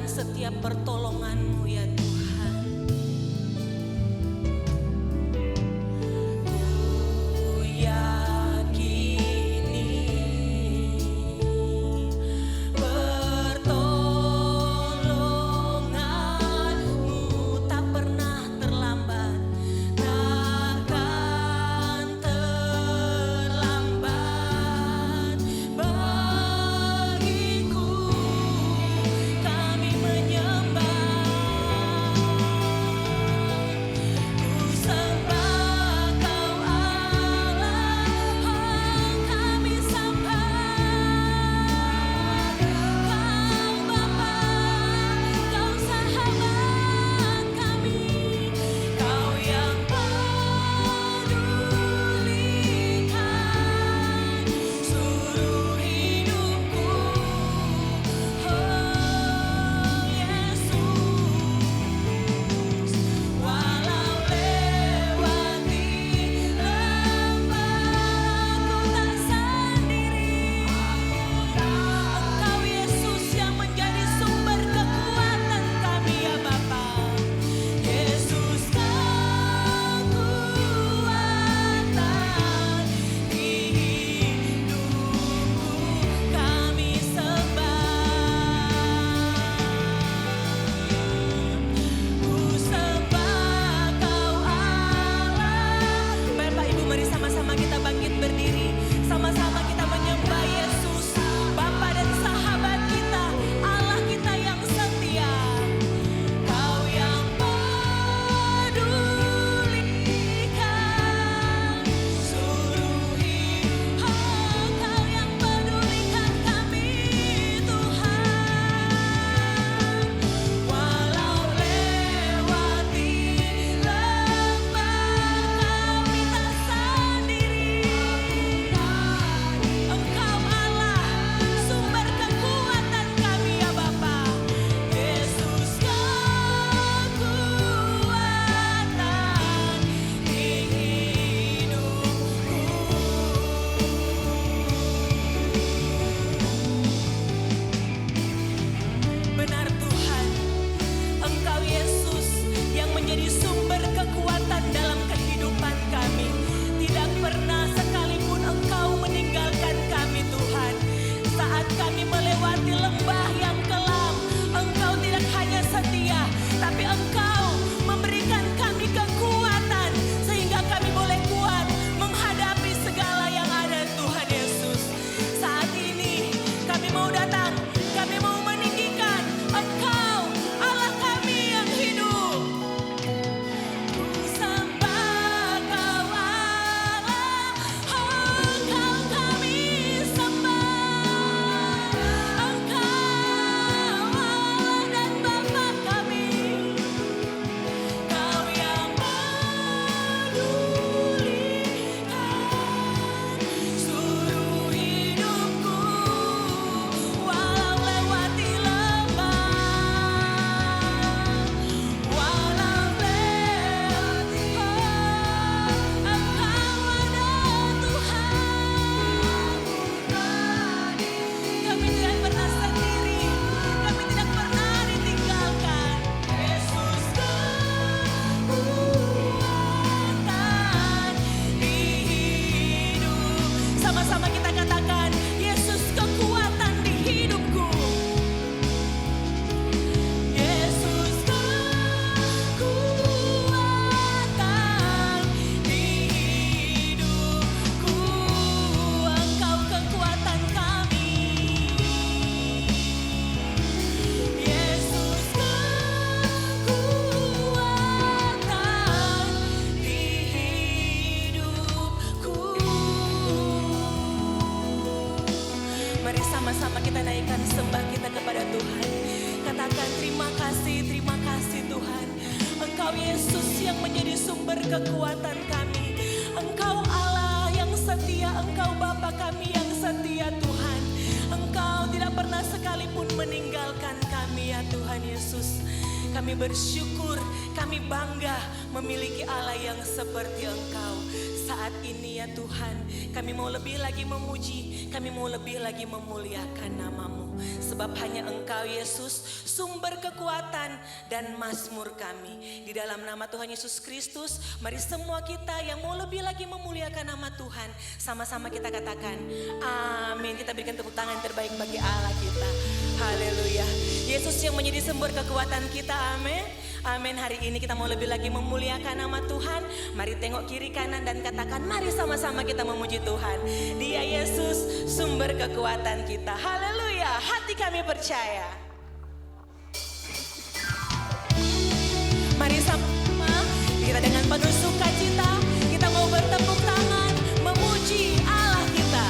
setiap pertolongan-Mu ya Tuhan. Ku yakini pertolongan-Mu tak pernah terlambat, takkan terlambat bagiku. Kami menyembah, ku sembah Kau Allah, kami sembah Kau Bapa, Kau sahabat kami, Kau yang pedulikan seluruh hidupku. Oh Yesus, walau lewati lembah ku tak sendiri. Engkau Yesus yang menjadi sumber kekuatan kami ya Bapa. Yesus kekuatan di hidupku, kami ku sembah Kau Allah. Bapak Ibu, mari sama-sama kita bangkit berdiri, sama-sama kita menyembah Yesus, Bapa dan sahabat kita, Allah kita yang setia. Kau yang pedulikan seluruh hidup, Kau yang pedulikan kami Tuhan. Walau lewati lembah kami tak sendiri. Engkau Allah, sumber kekuatan kami ya Bapa. Yesus kekuatan di hidupku. Benar Tuhan, Engkau Yesus yang menjadi sumber kekuatan dalam kehidupan kami. Tidak pernah sekalipun Engkau meninggalkan kami Tuhan. Saat kami melewati lembah yang kelam, Engkau tidak hanya setia, tapi Engkau memberikan kami kekuatan sehingga kami boleh kuat menghadapi segala yang ada Tuhan Yesus. Saat ini kami mau datang, kami mau meninggikan Engkau, Allah kami yang hidup. Ku sembah Kau Allah, Engkau kami sembah. Engkau Allah dan Bapa kami, Kau yang pedulikan seluruh hidupku. Walau lewati lembah, walau lewati, Engkau ada Tuhan. Kami tidak pernah sendiri, kami tidak pernah ditinggalkan. Yesus kekuatan di hidup. Sama-sama kita katakan, Yesus kekuatan di hidupku. Yesus kekuatan di hidupku. Engkau kekuatan kami. Yesus kekuatan di hidupku. Mari sama-sama kita naikkan sembah kita kepada Tuhan. Katakan terima kasih Tuhan. Engkau Yesus yang menjadi sumber kekuatan kami. Engkau Allah yang setia, Engkau Bapa kami yang setia Tuhan. Engkau tidak pernah sekalipun meninggalkan kami ya Tuhan Yesus. Kami bersyukur, kami bangga memiliki Allah yang seperti Engkau. Saat ini ya Tuhan, kami mau lebih lagi memuji, kami mau lebih lagi memuliakan nama-Mu. Sebab hanya Engkau Yesus, sumber kekuatan dan mazmur kami. Di dalam nama Tuhan Yesus Kristus, mari semua kita yang mau lebih lagi memuliakan nama Tuhan, sama-sama kita katakan, amin. Kita berikan tepuk tangan terbaik bagi Allah kita. Haleluya. Yesus yang menjadi sumber kekuatan kita, amin. Amin. Hari ini kita mau lebih lagi memuliakan nama Tuhan. Mari tengok kiri kanan dan katakan, mari sama-sama kita memuji Tuhan. Dia Yesus sumber kekuatan kita. Haleluya. Hati kami percaya. Mari sama-sama kita dengan penuh sukacita, kita mau bertepuk tangan memuji Allah kita.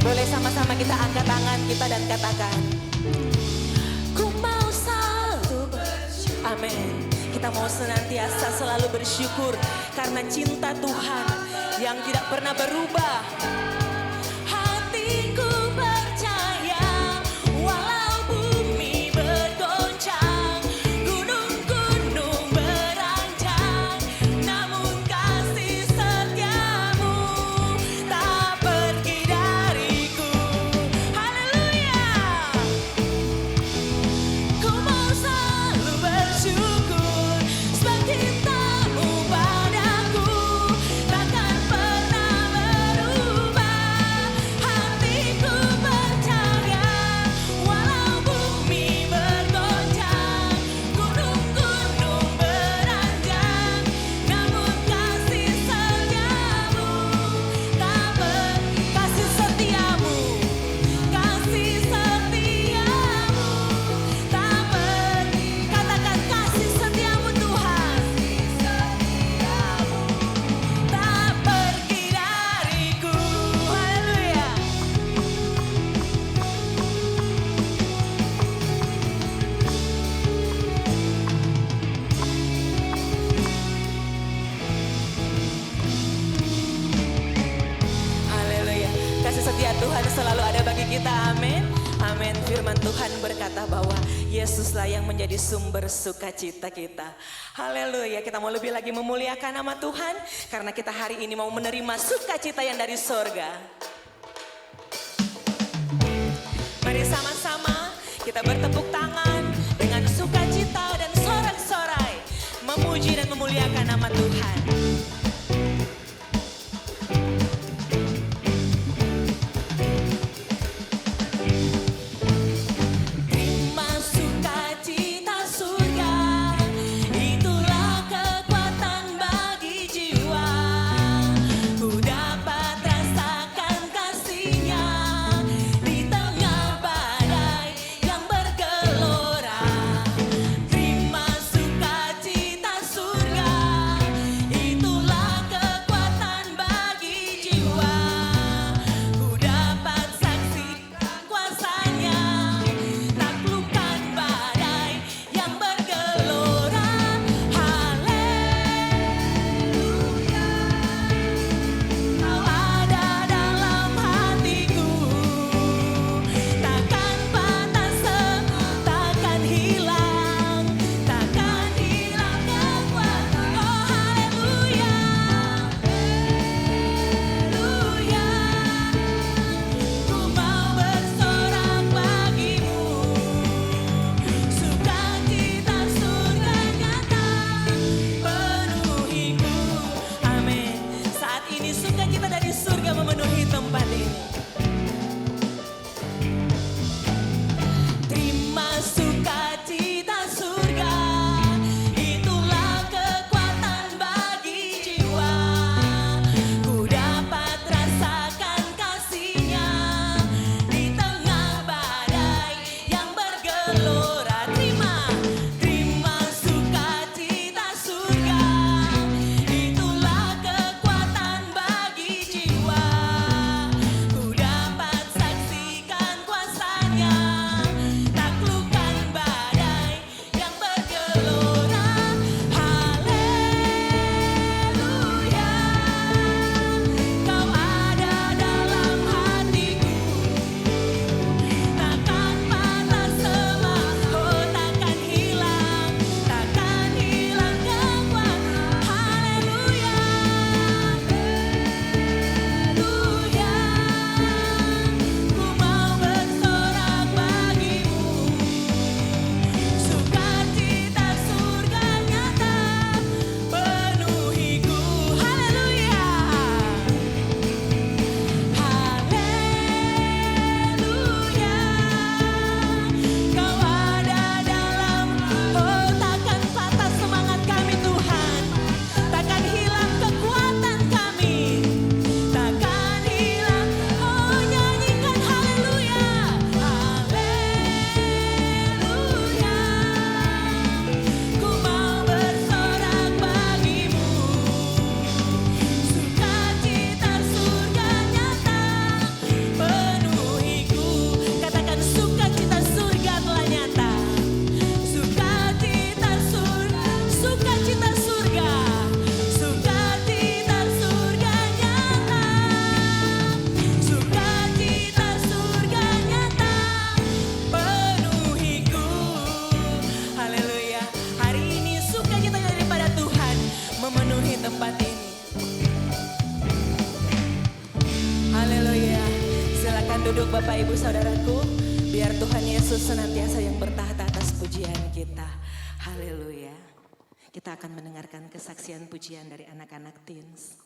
Boleh sama-sama kita angkat tangan kita dan katakan, ku mau selalu bersyukur. Amin. Kita mau senantiasa selalu bersyukur karena cinta Tuhan yang tidak pernah berubah. Hatiku percaya walau bumi bergoncang, gunung-gunung beranjak, namun kasih setiamu tak pergi dariku. Haleluya. Ku mau selalu bersyukur sebab cintamu padaku takkan pernah berubah. Hatiku percaya walau bumi bergoncang, gunung-gunung beranjak, namun kasih setiamu tak kasih setiamu, kasih setiamu tak katakan kasih setiamu Tuhan tak pergi dariku. Haleluya. Haleluya. Kasih setia Tuhan selalu ada bagi kita, amin. Amin. Firman Tuhan berkata bahwa Yesuslah yang menjadi sumber sukacita kita. Haleluya. Kita mau lebih lagi memuliakan nama Tuhan karena kita hari ini mau menerima sukacita yang dari sorga. Mari sama-sama kita bertepuk tangan dengan sukacita dan sorak-sorai memuji dan memuliakan nama Tuhan. Duduk Bapak Ibu Saudaraku, biar Tuhan Yesus senantiasa yang bertahta atas pujian kita. Haleluya. Kita akan mendengarkan kesaksian pujian dari anak-anak teens.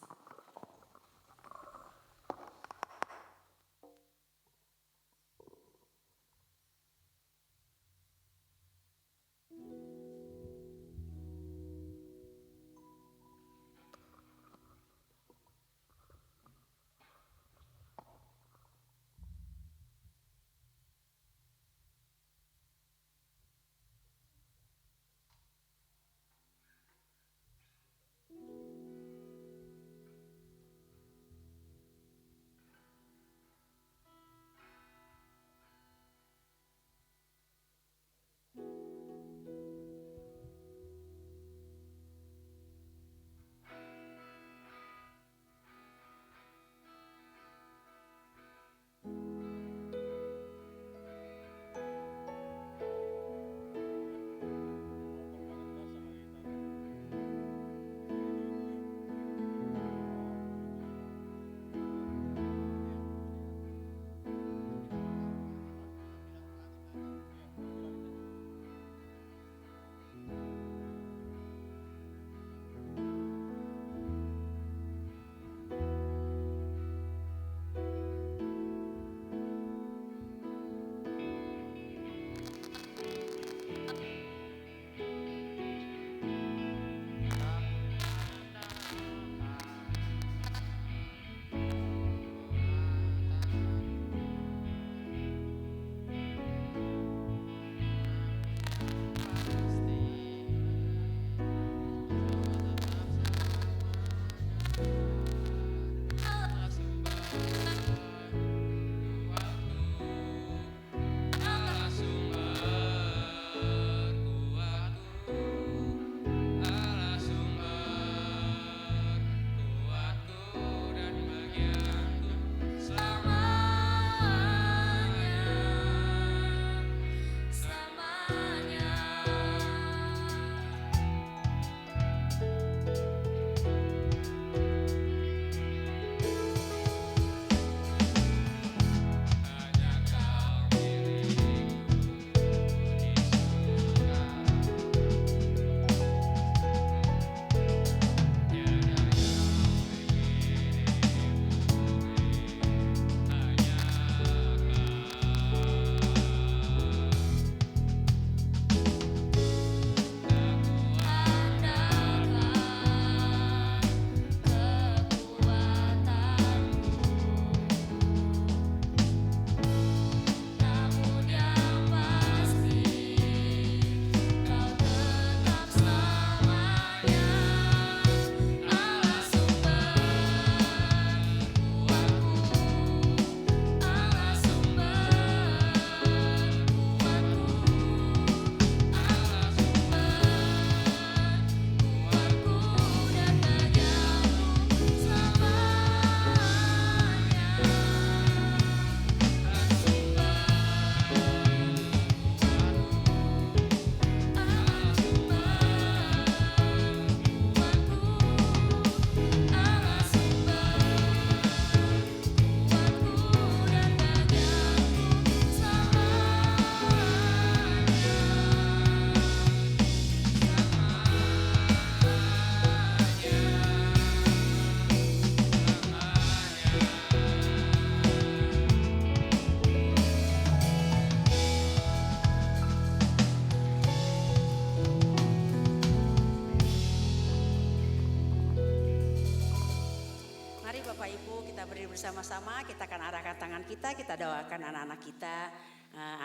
bersama-sama kita akan arahkan tangan kita doakan anak-anak kita,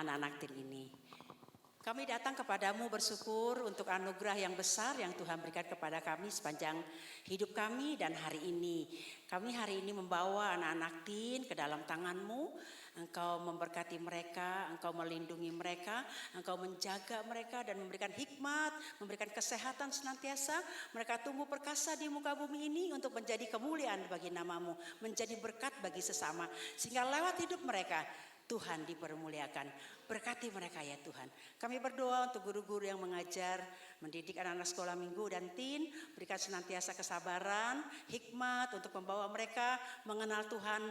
anak-anak tim ini. Kami datang kepadamu bersyukur untuk anugerah yang besar yang Tuhan berikan kepada kami sepanjang hidup kami dan hari ini. Kami hari ini membawa anak-anak Tin ke dalam tangan-Mu. Engkau memberkati mereka, Engkau melindungi mereka, Engkau menjaga mereka dan memberikan hikmat, memberikan kesehatan senantiasa. Mereka tumbuh perkasa di muka bumi ini untuk menjadi kemuliaan bagi nama-Mu, menjadi berkat bagi sesama. Sehingga lewat hidup mereka Tuhan dipermuliakan. Berkati mereka ya Tuhan. Kami berdoa untuk guru-guru yang mengajar, mendidik anak-anak sekolah minggu dan Tin. Berikan senantiasa kesabaran, hikmat untuk membawa mereka mengenal Tuhan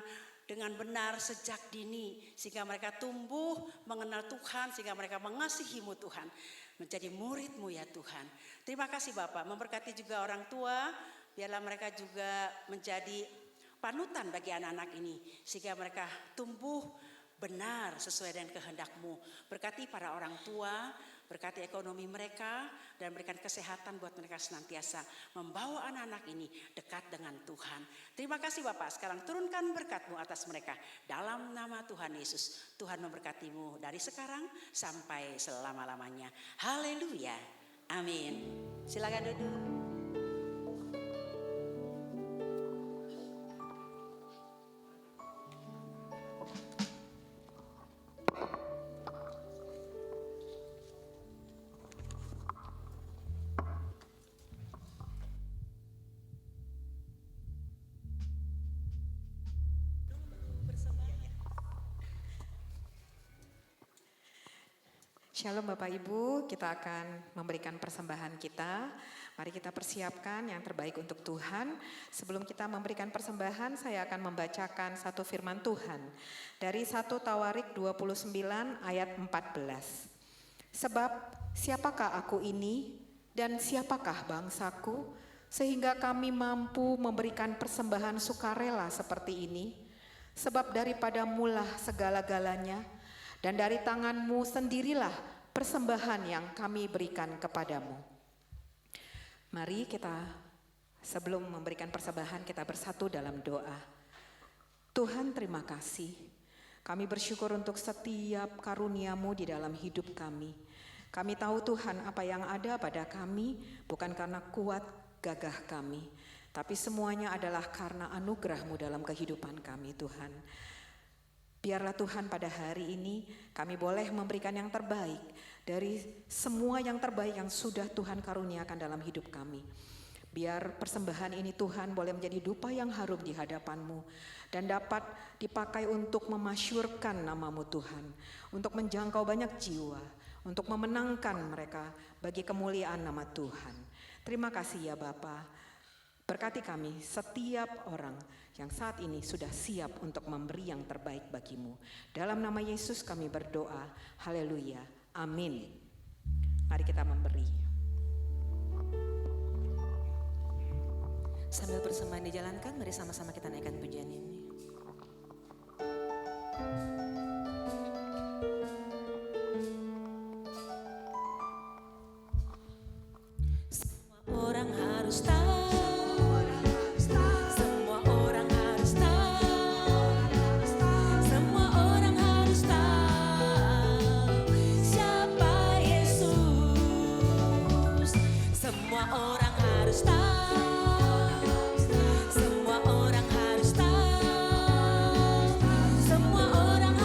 dengan benar sejak dini. Sehingga mereka tumbuh mengenal Tuhan, sehingga mereka mengasihi-Mu Tuhan. Menjadi murid-Mu ya Tuhan. Terima kasih Bapak, memberkati juga orang tua. Biarlah mereka juga menjadi panutan bagi anak-anak ini. Sehingga mereka tumbuh benar sesuai dengan kehendak-Mu. Berkati para orang tua, berkati ekonomi mereka, dan berikan kesehatan buat mereka senantiasa membawa anak-anak ini dekat dengan Tuhan. Terima kasih Bapak, sekarang turunkan berkat-Mu atas mereka. Dalam nama Tuhan Yesus, Tuhan memberkati-Mu dari sekarang sampai selama-lamanya. Haleluya, amin. Silakan duduk. Shalom Bapak Ibu, kita akan memberikan persembahan kita. Mari kita persiapkan yang terbaik untuk Tuhan. Sebelum kita memberikan persembahan, saya akan membacakan satu firman Tuhan. Dari 1 Tawarik 29 ayat 14. Sebab siapakah aku ini dan siapakah bangsaku, sehingga kami mampu memberikan persembahan sukarela seperti ini. Sebab daripada mulah segala-galanya, dan dari tangan-Mu sendirilah persembahan yang kami berikan kepadamu. Mari kita sebelum memberikan persembahan kita bersatu dalam doa. Tuhan terima kasih. Kami bersyukur untuk setiap karunia-Mu di dalam hidup kami. Kami tahu Tuhan apa yang ada pada kami bukan karena kuat gagah kami. Tapi semuanya adalah karena anugerah-Mu dalam kehidupan kami Tuhan. Biarlah Tuhan pada hari ini kami boleh memberikan yang terbaik dari semua yang terbaik yang sudah Tuhan karuniakan dalam hidup kami. Biar persembahan ini Tuhan boleh menjadi dupa yang harum di hadapan-Mu dan dapat dipakai untuk memasyurkan nama-Mu Tuhan, untuk menjangkau banyak jiwa, untuk memenangkan mereka bagi kemuliaan nama Tuhan. Terima kasih ya Bapa. Berkati kami setiap orang yang saat ini sudah siap untuk memberi yang terbaik bagi-Mu. Dalam nama Yesus kami berdoa. Haleluya. Amin. Mari kita memberi. Sambil persembahan dijalankan, mari sama-sama kita naikkan pujian ini. Semua orang harus tahu. Semua orang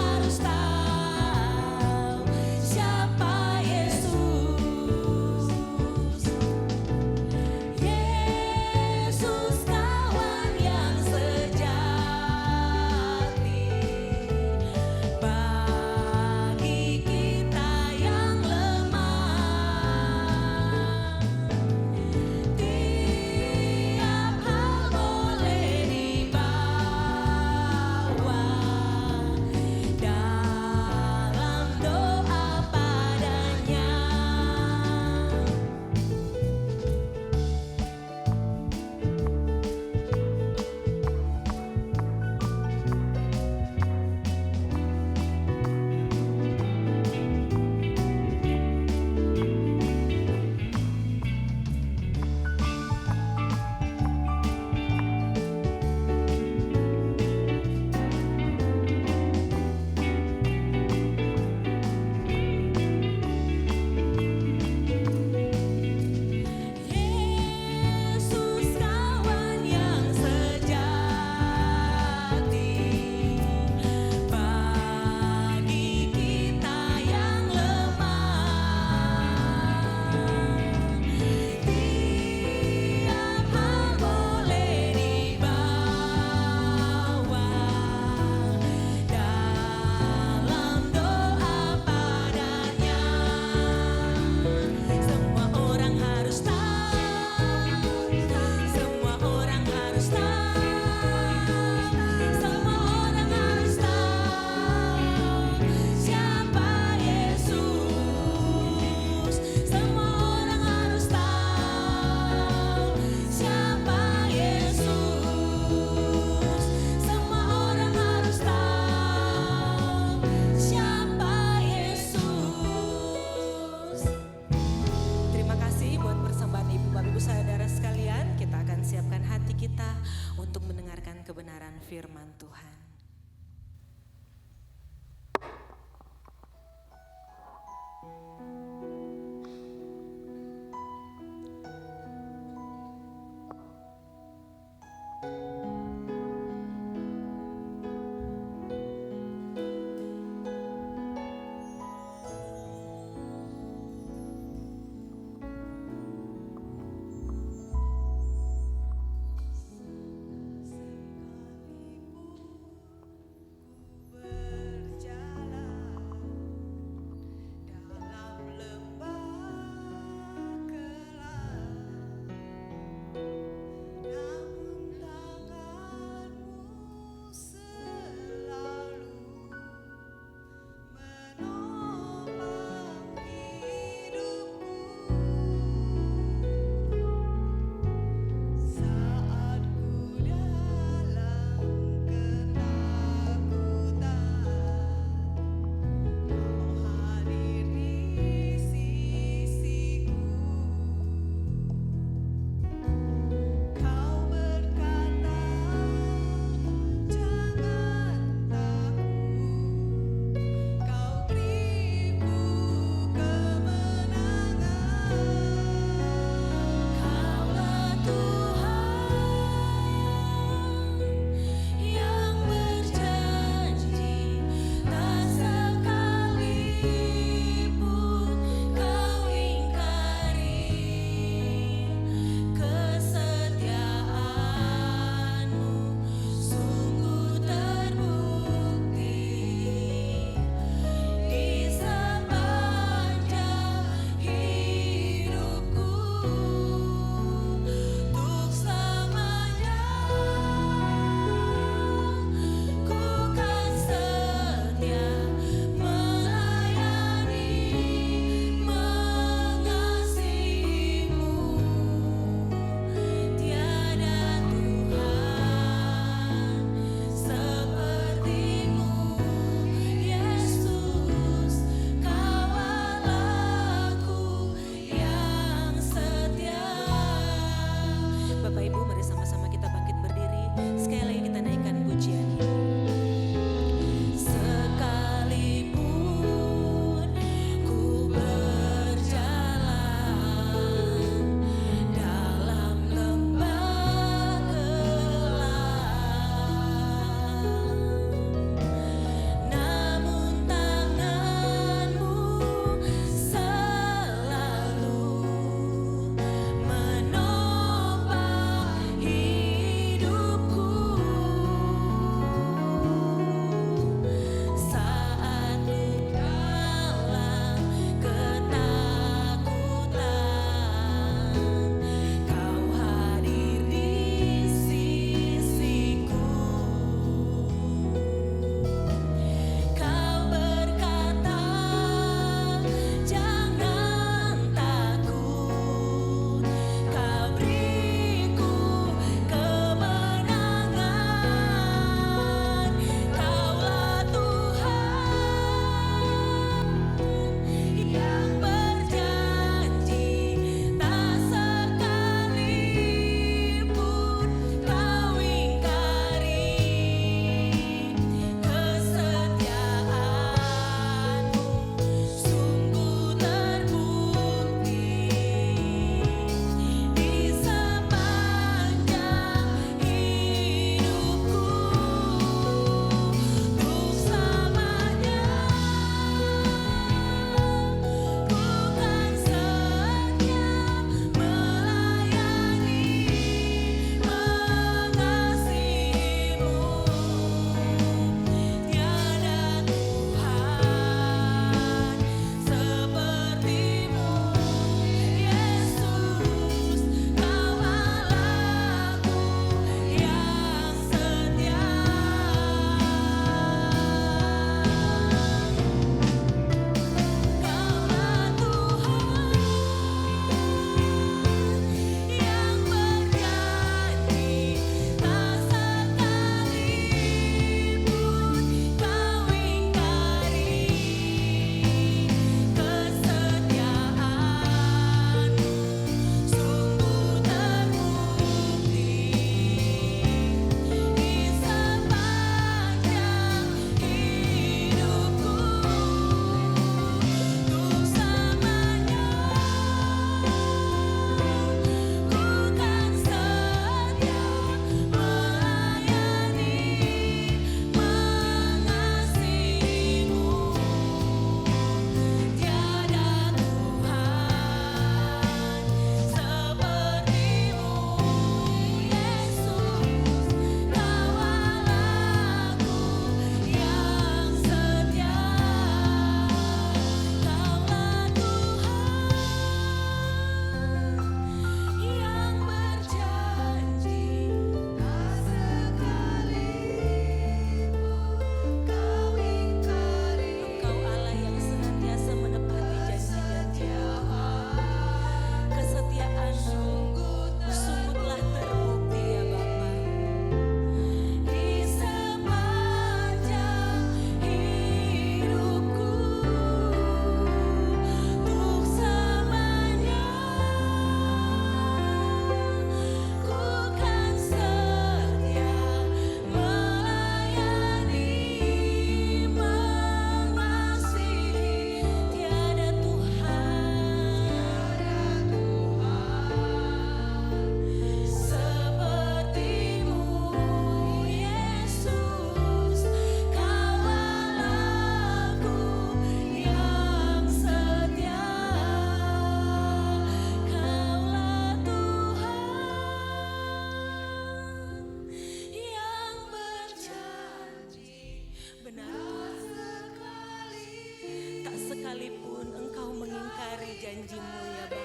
janji-Mu ya Bapa.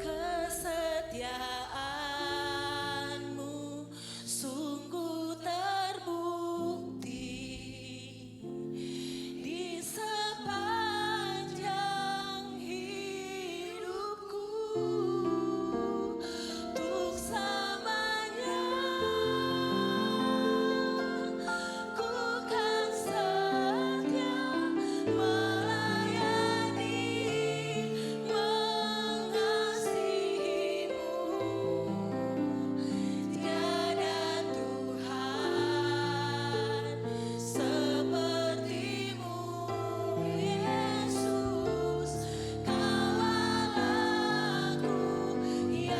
Kesetiaan-Mu sungguh terbukti di sepanjang hidupku, untuk selamanya ku kan setia melayani, mengasihi-Mu. Tiada Tuhan seperti-Mu, Yesus. Kaulah aku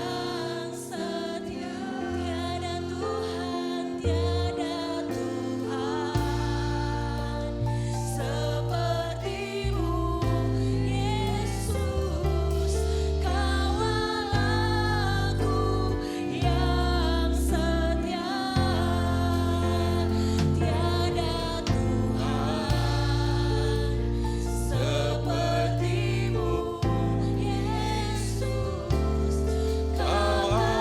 yang setia. Tiada Tuhan, tiada Tuhan seperti-Mu, Yesus. Kaulah aku yang setia. Tiada Tuhan seperti-Mu, Yesus. Kaulah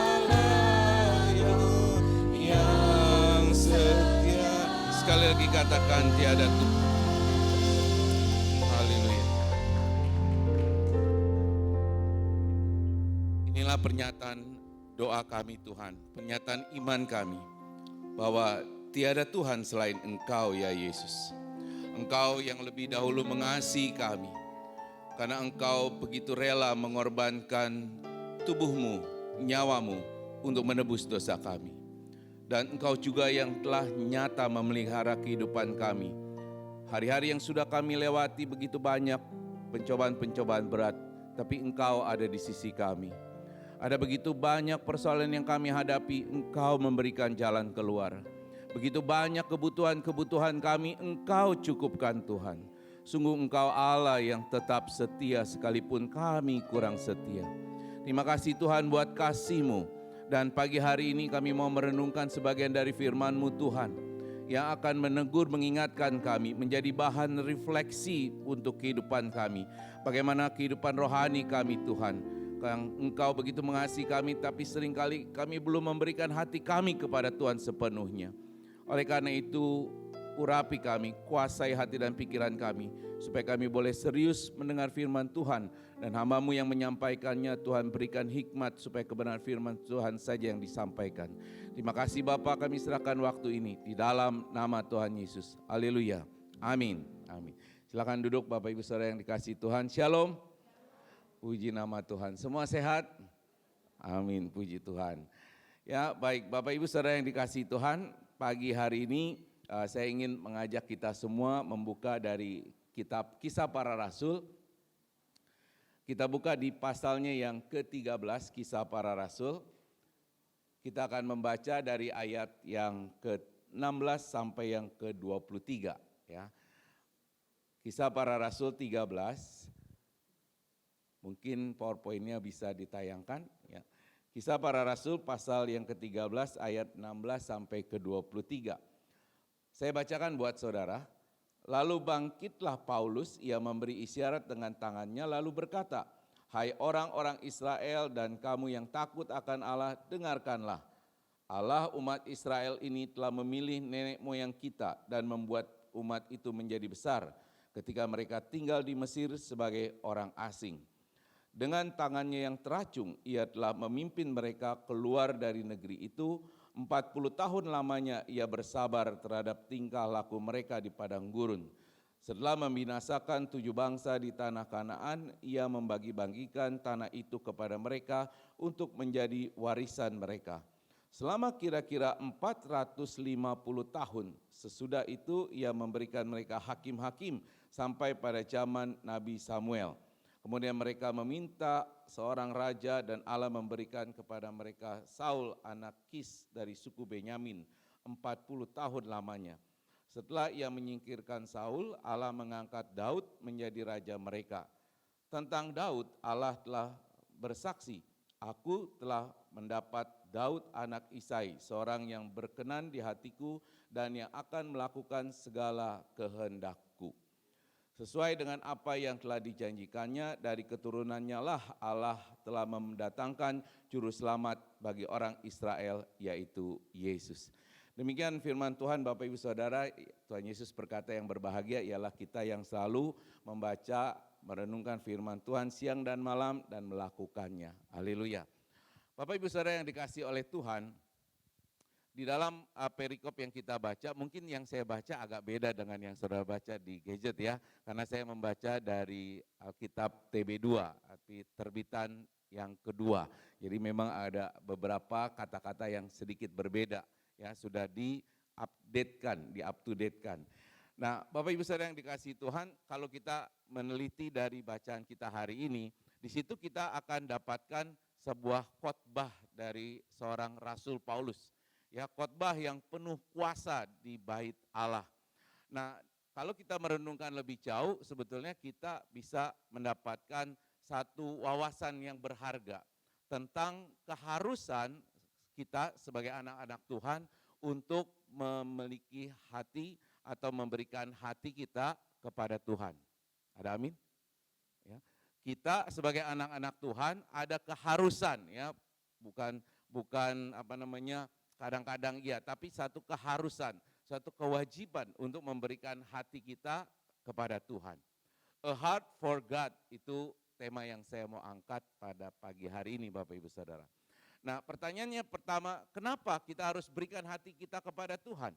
yang setia. Sekali lagi katakan tiada Tuhan. Haleluya. Inilah pernyataan doa kami Tuhan, pernyataan iman kami bahwa tiada Tuhan selain Engkau ya Yesus. Engkau yang lebih dahulu mengasihi kami karena Engkau begitu rela mengorbankan tubuh-Mu, nyawa-Mu untuk menebus dosa kami. Dan Engkau juga yang telah nyata memelihara kehidupan kami. Hari-hari yang sudah kami lewati begitu banyak pencobaan-pencobaan berat, tapi Engkau ada di sisi kami. Ada begitu banyak persoalan yang kami hadapi, Engkau memberikan jalan keluar. Begitu banyak kebutuhan-kebutuhan kami, Engkau cukupkan Tuhan. Sungguh Engkau Allah yang tetap setia sekalipun kami kurang setia. Terima kasih Tuhan buat kasih-Mu. Dan pagi hari ini kami mau merenungkan sebagian dari firman-Mu Tuhan, yang akan menegur, mengingatkan kami, menjadi bahan refleksi untuk kehidupan kami. Bagaimana kehidupan rohani kami Tuhan, yang Engkau begitu mengasihi kami, tapi seringkali kami belum memberikan hati kami kepada Tuhan sepenuhnya. Oleh karena itu, urapi kami, kuasai hati dan pikiran kami, supaya kami boleh serius mendengar firman Tuhan, dan hamba-Mu yang menyampaikannya, Tuhan berikan hikmat supaya kebenaran firman Tuhan saja yang disampaikan. Terima kasih Bapa, kami serahkan waktu ini di dalam nama Tuhan Yesus. Haleluya. Amin. Amin. Silakan duduk Bapak Ibu Saudara yang dikasihi Tuhan. Shalom. Puji nama Tuhan. Semua sehat? Amin. Puji Tuhan. Ya, baik Bapak Ibu Saudara yang dikasihi Tuhan, pagi hari ini saya ingin mengajak kita semua membuka dari kitab Kisah Para Rasul. Kita buka di pasalnya yang ke-13, Kisah Para Rasul. Kita akan membaca dari ayat yang ke-16 sampai yang ke-23. Ya. Kisah Para Rasul 13, mungkin PowerPoint-nya bisa ditayangkan. Ya. Kisah Para Rasul pasal yang ke-13 ayat 16 sampai ke-23. Saya bacakan buat saudara. Lalu bangkitlah Paulus, ia memberi isyarat dengan tangannya lalu berkata, "Hai orang-orang Israel dan kamu yang takut akan Allah, dengarkanlah. Allah umat Israel ini telah memilih nenek moyang kita dan membuat umat itu menjadi besar ketika mereka tinggal di Mesir sebagai orang asing. Dengan tangannya yang teracung, ia telah memimpin mereka keluar dari negeri itu. 40 tahun lamanya ia bersabar terhadap tingkah laku mereka di padang gurun. Setelah membinasakan 7 bangsa di tanah Kanaan, ia membagi-bagikan tanah itu kepada mereka untuk menjadi warisan mereka. Selama kira-kira 450 tahun, sesudah itu ia memberikan mereka hakim-hakim sampai pada zaman Nabi Samuel. Kemudian mereka meminta seorang raja dan Allah memberikan kepada mereka Saul anak Kis dari suku Benyamin 40 tahun lamanya. Setelah ia menyingkirkan Saul, Allah mengangkat Daud menjadi raja mereka. Tentang Daud, Allah telah bersaksi, "Aku telah mendapat Daud anak Isai, seorang yang berkenan di hatiku dan yang akan melakukan segala kehendakku." Sesuai dengan apa yang telah dijanjikannya, dari keturunannya lah Allah telah mendatangkan juru selamat bagi orang Israel, yaitu Yesus. Demikian firman Tuhan, Bapak Ibu Saudara. Tuhan Yesus berkata yang berbahagia ialah kita yang selalu membaca, merenungkan firman Tuhan siang dan malam dan melakukannya. Haleluya. Bapak Ibu Saudara yang dikasihi oleh Tuhan, di dalam perikop yang kita baca, mungkin yang saya baca agak beda dengan yang saudara baca di gadget ya. Karena saya membaca dari Alkitab TB2, arti terbitan yang kedua. Jadi memang ada beberapa kata-kata yang sedikit berbeda ya, sudah di-update-kan, di-up-to-date-kan. Nah, Bapak Ibu Saudara yang dikasihi Tuhan, kalau kita meneliti dari bacaan kita hari ini, di situ kita akan dapatkan sebuah khotbah dari seorang Rasul Paulus. Ya, khotbah yang penuh kuasa di bait Allah. Nah, kalau kita merenungkan lebih jauh, sebetulnya kita bisa mendapatkan satu wawasan yang berharga tentang keharusan kita sebagai anak-anak Tuhan untuk memiliki hati atau memberikan hati kita kepada Tuhan. Ada amin? Ya. Kita sebagai anak-anak Tuhan ada keharusan ya, bukan kadang-kadang iya, tapi satu keharusan, satu kewajiban untuk memberikan hati kita kepada Tuhan. A heart for God, itu tema yang saya mau angkat pada pagi hari ini Bapak Ibu Saudara. Nah, pertanyaannya pertama, kenapa kita harus berikan hati kita kepada Tuhan?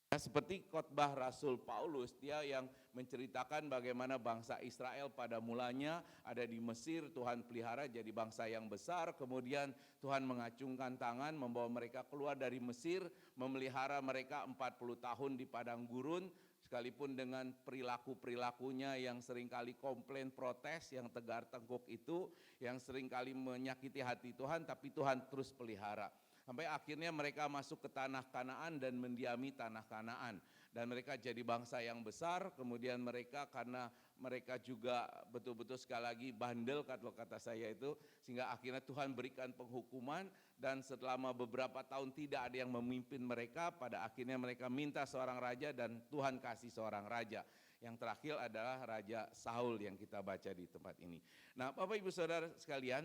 Ya, seperti khotbah Rasul Paulus, dia yang menceritakan bagaimana bangsa Israel pada mulanya ada di Mesir, Tuhan pelihara jadi bangsa yang besar, kemudian Tuhan mengacungkan tangan membawa mereka keluar dari Mesir, memelihara mereka 40 tahun di padang gurun, sekalipun dengan perilaku-perilakunya yang seringkali komplain, protes, yang tegar tengkuk itu, yang seringkali menyakiti hati Tuhan, tapi Tuhan terus pelihara. Sampai akhirnya mereka masuk ke tanah Kanaan dan mendiami tanah Kanaan. Dan mereka jadi bangsa yang besar, kemudian mereka karena mereka juga betul-betul sekali lagi bandel kalau kata saya itu, sehingga akhirnya Tuhan berikan penghukuman dan selama beberapa tahun tidak ada yang memimpin mereka, pada akhirnya mereka minta seorang raja dan Tuhan kasih seorang raja. Yang terakhir adalah Raja Saul yang kita baca di tempat ini. Nah, Bapak Ibu Saudara sekalian,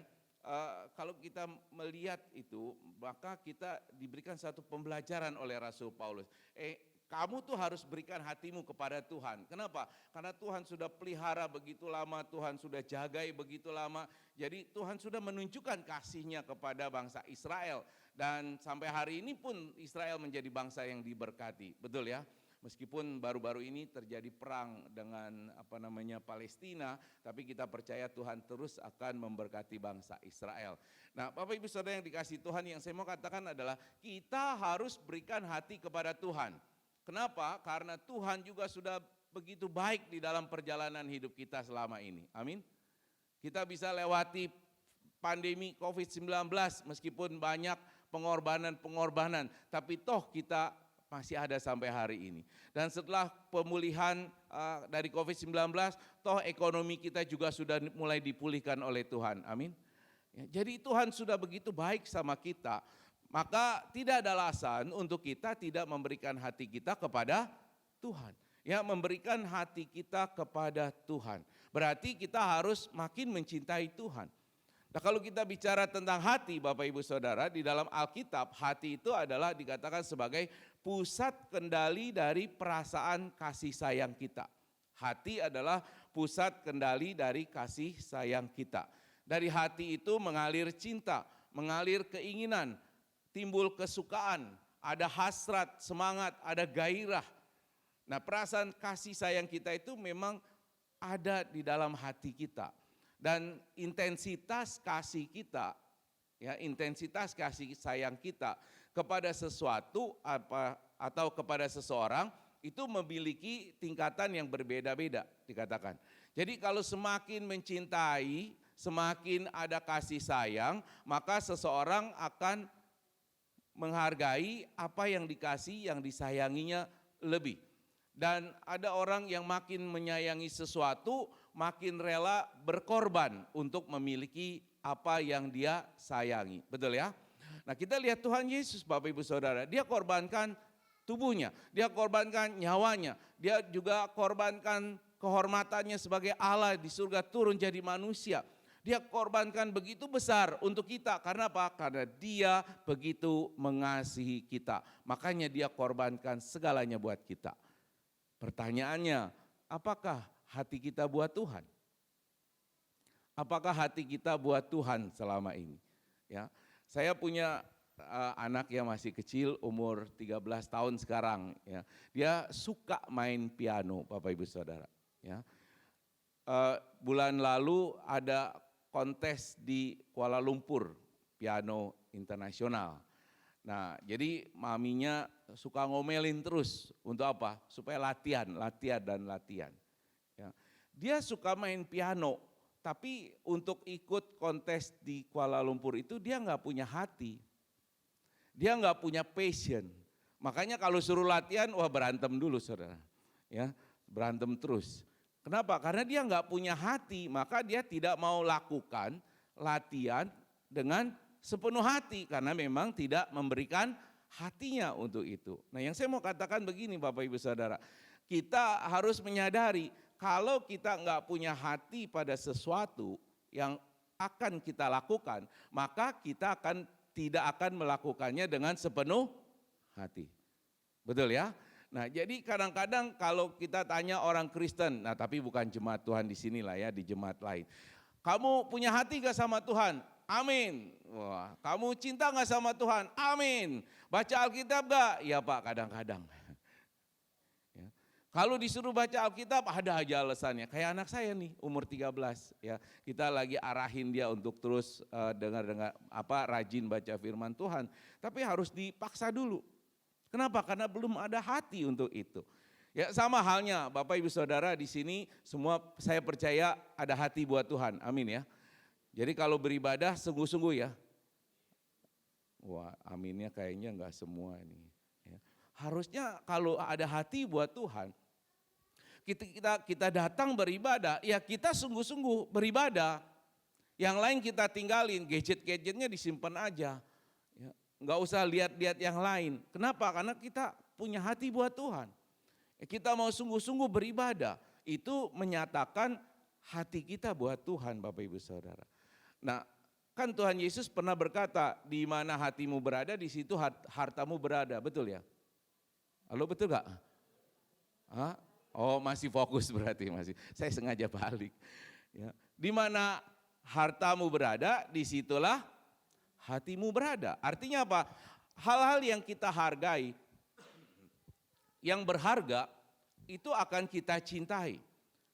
kalau kita melihat itu, maka kita diberikan satu pembelajaran oleh Rasul Paulus. Kamu tuh harus berikan hatimu kepada Tuhan. Kenapa? Karena Tuhan sudah pelihara begitu lama, Tuhan sudah jagai begitu lama. Jadi Tuhan sudah menunjukkan kasih-Nya kepada bangsa Israel. Dan sampai hari ini pun Israel menjadi bangsa yang diberkati. Betul ya? Meskipun baru-baru ini terjadi perang dengan Palestina, tapi kita percaya Tuhan terus akan memberkati bangsa Israel. Nah, Bapak Ibu Saudara yang dikasihi Tuhan, yang saya mau katakan adalah kita harus berikan hati kepada Tuhan. Kenapa? Karena Tuhan juga sudah begitu baik di dalam perjalanan hidup kita selama ini. Amin. Kita bisa lewati pandemi COVID-19 meskipun banyak pengorbanan, tapi toh kita masih ada sampai hari ini. Dan setelah pemulihan dari COVID-19, toh ekonomi kita juga sudah mulai dipulihkan oleh Tuhan. Amin. Ya, jadi Tuhan sudah begitu baik sama kita, maka tidak ada alasan untuk kita tidak memberikan hati kita kepada Tuhan. Ya, memberikan hati kita kepada Tuhan. Berarti kita harus makin mencintai Tuhan. Nah, kalau kita bicara tentang hati Bapak Ibu Saudara, di dalam Alkitab hati itu adalah dikatakan sebagai pusat kendali dari perasaan kasih sayang kita. Hati adalah pusat kendali dari kasih sayang kita. Dari hati itu mengalir cinta, mengalir keinginan, timbul kesukaan, ada hasrat, semangat, ada gairah. Nah, perasaan kasih sayang kita itu memang ada di dalam hati kita. Dan intensitas kasih kita, ya, intensitas kasih sayang kita kepada sesuatu atau kepada seseorang itu memiliki tingkatan yang berbeda-beda dikatakan. Jadi kalau semakin mencintai, semakin ada kasih sayang, maka seseorang akan menghargai apa yang dikasih, yang disayanginya lebih. Dan ada orang yang makin menyayangi sesuatu, makin rela berkorban untuk memiliki apa yang dia sayangi. Betul ya? Nah, kita lihat Tuhan Yesus Bapak Ibu Saudara, dia korbankan tubuhnya, dia korbankan nyawanya, dia juga korbankan kehormatannya sebagai Allah di surga turun jadi manusia. Dia korbankan begitu besar untuk kita. Karena apa? Karena dia begitu mengasihi kita. Makanya dia korbankan segalanya buat kita. Pertanyaannya, apakah hati kita buat Tuhan? Apakah hati kita buat Tuhan selama ini? Ya, saya punya anak yang masih kecil, umur 13 tahun sekarang. Ya, dia suka main piano, Bapak Ibu Saudara. Ya, bulan lalu ada kontes di Kuala Lumpur, piano internasional. Nah, jadi maminya suka ngomelin terus untuk apa? Supaya latihan. Ya. Dia suka main piano, tapi untuk ikut kontes di Kuala Lumpur itu dia nggak punya hati. Dia nggak punya passion. Makanya kalau suruh latihan, wah berantem dulu saudara. Ya, berantem terus. Kenapa? Karena dia nggak punya hati, maka dia tidak mau lakukan latihan dengan sepenuh hati. Karena memang tidak memberikan hatinya untuk itu. Nah yang saya mau katakan begini Bapak Ibu Saudara. Kita harus menyadari kalau kita nggak punya hati pada sesuatu yang akan kita lakukan, maka kita tidak akan melakukannya dengan sepenuh hati. Betul ya? Nah jadi kadang-kadang kalau kita tanya orang Kristen, nah tapi bukan jemaat Tuhan di sini lah ya, di jemaat lain. Kamu punya hati gak sama Tuhan? Amin. Wah, kamu cinta gak sama Tuhan? Amin. Baca Alkitab gak? Ya Pak kadang-kadang. Ya. Kalau disuruh baca Alkitab ada aja alasannya. Kayak anak saya nih umur 13 ya. Kita lagi arahin dia untuk terus dengar rajin baca firman Tuhan. Tapi harus dipaksa dulu. Kenapa? Karena belum ada hati untuk itu. Ya sama halnya Bapak Ibu Saudara di sini semua saya percaya ada hati buat Tuhan. Amin ya. Jadi kalau beribadah sungguh-sungguh ya. Wah aminnya kayaknya enggak semua ini. Ya. Harusnya kalau ada hati buat Tuhan, kita datang beribadah, ya kita sungguh-sungguh beribadah. Yang lain kita tinggalin, gadget-gadgetnya disimpan aja. Enggak usah lihat-lihat yang lain. Kenapa? Karena kita punya hati buat Tuhan. Kita mau sungguh-sungguh beribadah. Itu menyatakan hati kita buat Tuhan Bapak Ibu Saudara. Nah kan Tuhan Yesus pernah berkata, di mana hatimu berada di situ hartamu berada. Betul ya? Halo betul gak? Hah? Oh masih fokus berarti masih. Saya sengaja balik. Ya. Di mana hartamu berada disitulah hatimu berada. Artinya apa? Hal-hal yang kita hargai, yang berharga, itu akan kita cintai.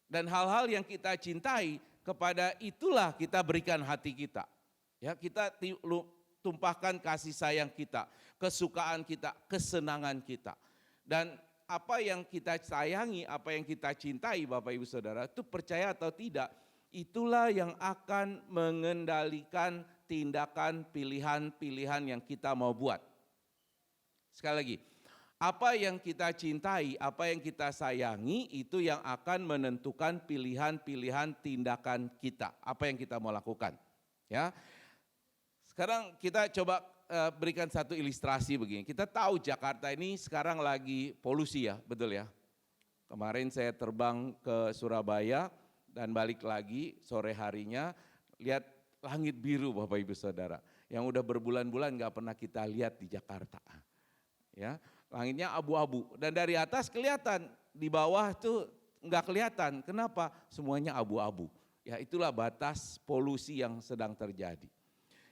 Dan hal-hal yang kita cintai, kepada itulah kita berikan hati kita. Ya, kita tumpahkan kasih sayang kita, kesukaan kita, kesenangan kita. Dan apa yang kita sayangi, apa yang kita cintai Bapak Ibu Saudara, itu percaya atau tidak, itulah yang akan mengendalikan tindakan pilihan-pilihan yang kita mau buat. Sekali lagi, apa yang kita cintai, apa yang kita sayangi itu yang akan menentukan pilihan-pilihan tindakan kita, apa yang kita mau lakukan. Ya. Sekarang kita coba berikan satu ilustrasi begini. Kita tahu Jakarta ini sekarang lagi polusi ya, betul ya. Kemarin saya terbang ke Surabaya dan balik lagi sore harinya lihat langit biru Bapak Ibu Saudara, yang udah berbulan-bulan gak pernah kita lihat di Jakarta. Ya, langitnya abu-abu dan dari atas kelihatan, di bawah tuh gak kelihatan. Kenapa? Semuanya abu-abu. Ya itulah batas polusi yang sedang terjadi.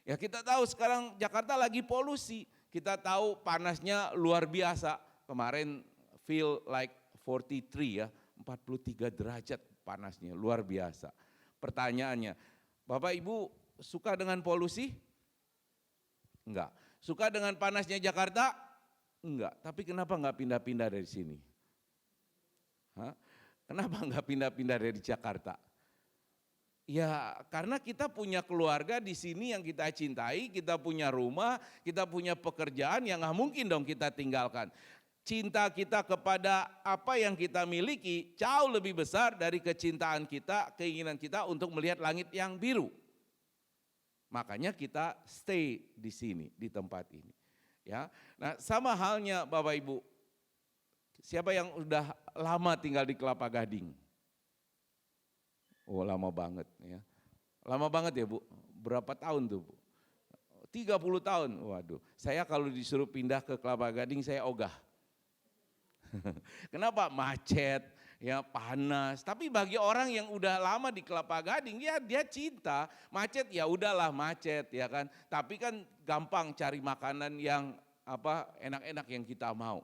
Ya kita tahu sekarang Jakarta lagi polusi, kita tahu panasnya luar biasa. Kemarin feel like 43 ya, 43 derajat panasnya, luar biasa. Pertanyaannya, Bapak Ibu suka dengan polusi? Enggak. Suka dengan panasnya Jakarta? Enggak. Tapi kenapa enggak pindah-pindah dari sini? Hah? Kenapa enggak pindah-pindah dari Jakarta? Ya karena kita punya keluarga di sini yang kita cintai, kita punya rumah, kita punya pekerjaan yang enggak mungkin dong kita tinggalkan. Cinta kita kepada apa yang kita miliki jauh lebih besar dari kecintaan kita, keinginan kita untuk melihat langit yang biru. Makanya kita stay di sini, di tempat ini. Ya, nah sama halnya Bapak Ibu, siapa yang udah lama tinggal di Kelapa Gading? Oh lama banget ya. Lama banget ya Bu? Berapa tahun tuh Bu? 30 tahun, waduh. Saya kalau disuruh pindah ke Kelapa Gading saya ogah. Kenapa? Macet, ya panas. Tapi bagi orang yang udah lama di Kelapa Gading, ya dia cinta. Macet ya udahlah macet ya kan. Tapi kan gampang cari makanan yang enak-enak yang kita mau.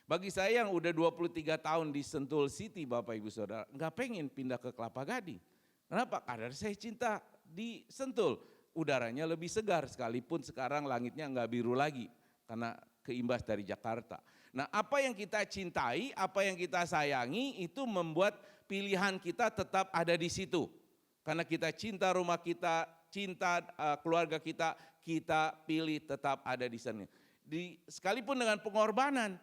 Bagi saya yang udah 23 tahun di Sentul City Bapak Ibu Saudara, nggak pengen pindah ke Kelapa Gading. Kenapa? Karena saya cinta di Sentul. Udaranya lebih segar sekalipun sekarang langitnya nggak biru lagi karena keimbas dari Jakarta. Nah apa yang kita cintai, apa yang kita sayangi itu membuat pilihan kita tetap ada di situ. Karena kita cinta rumah kita, cinta keluarga kita, kita pilih tetap ada di sana. Sekalipun dengan pengorbanan,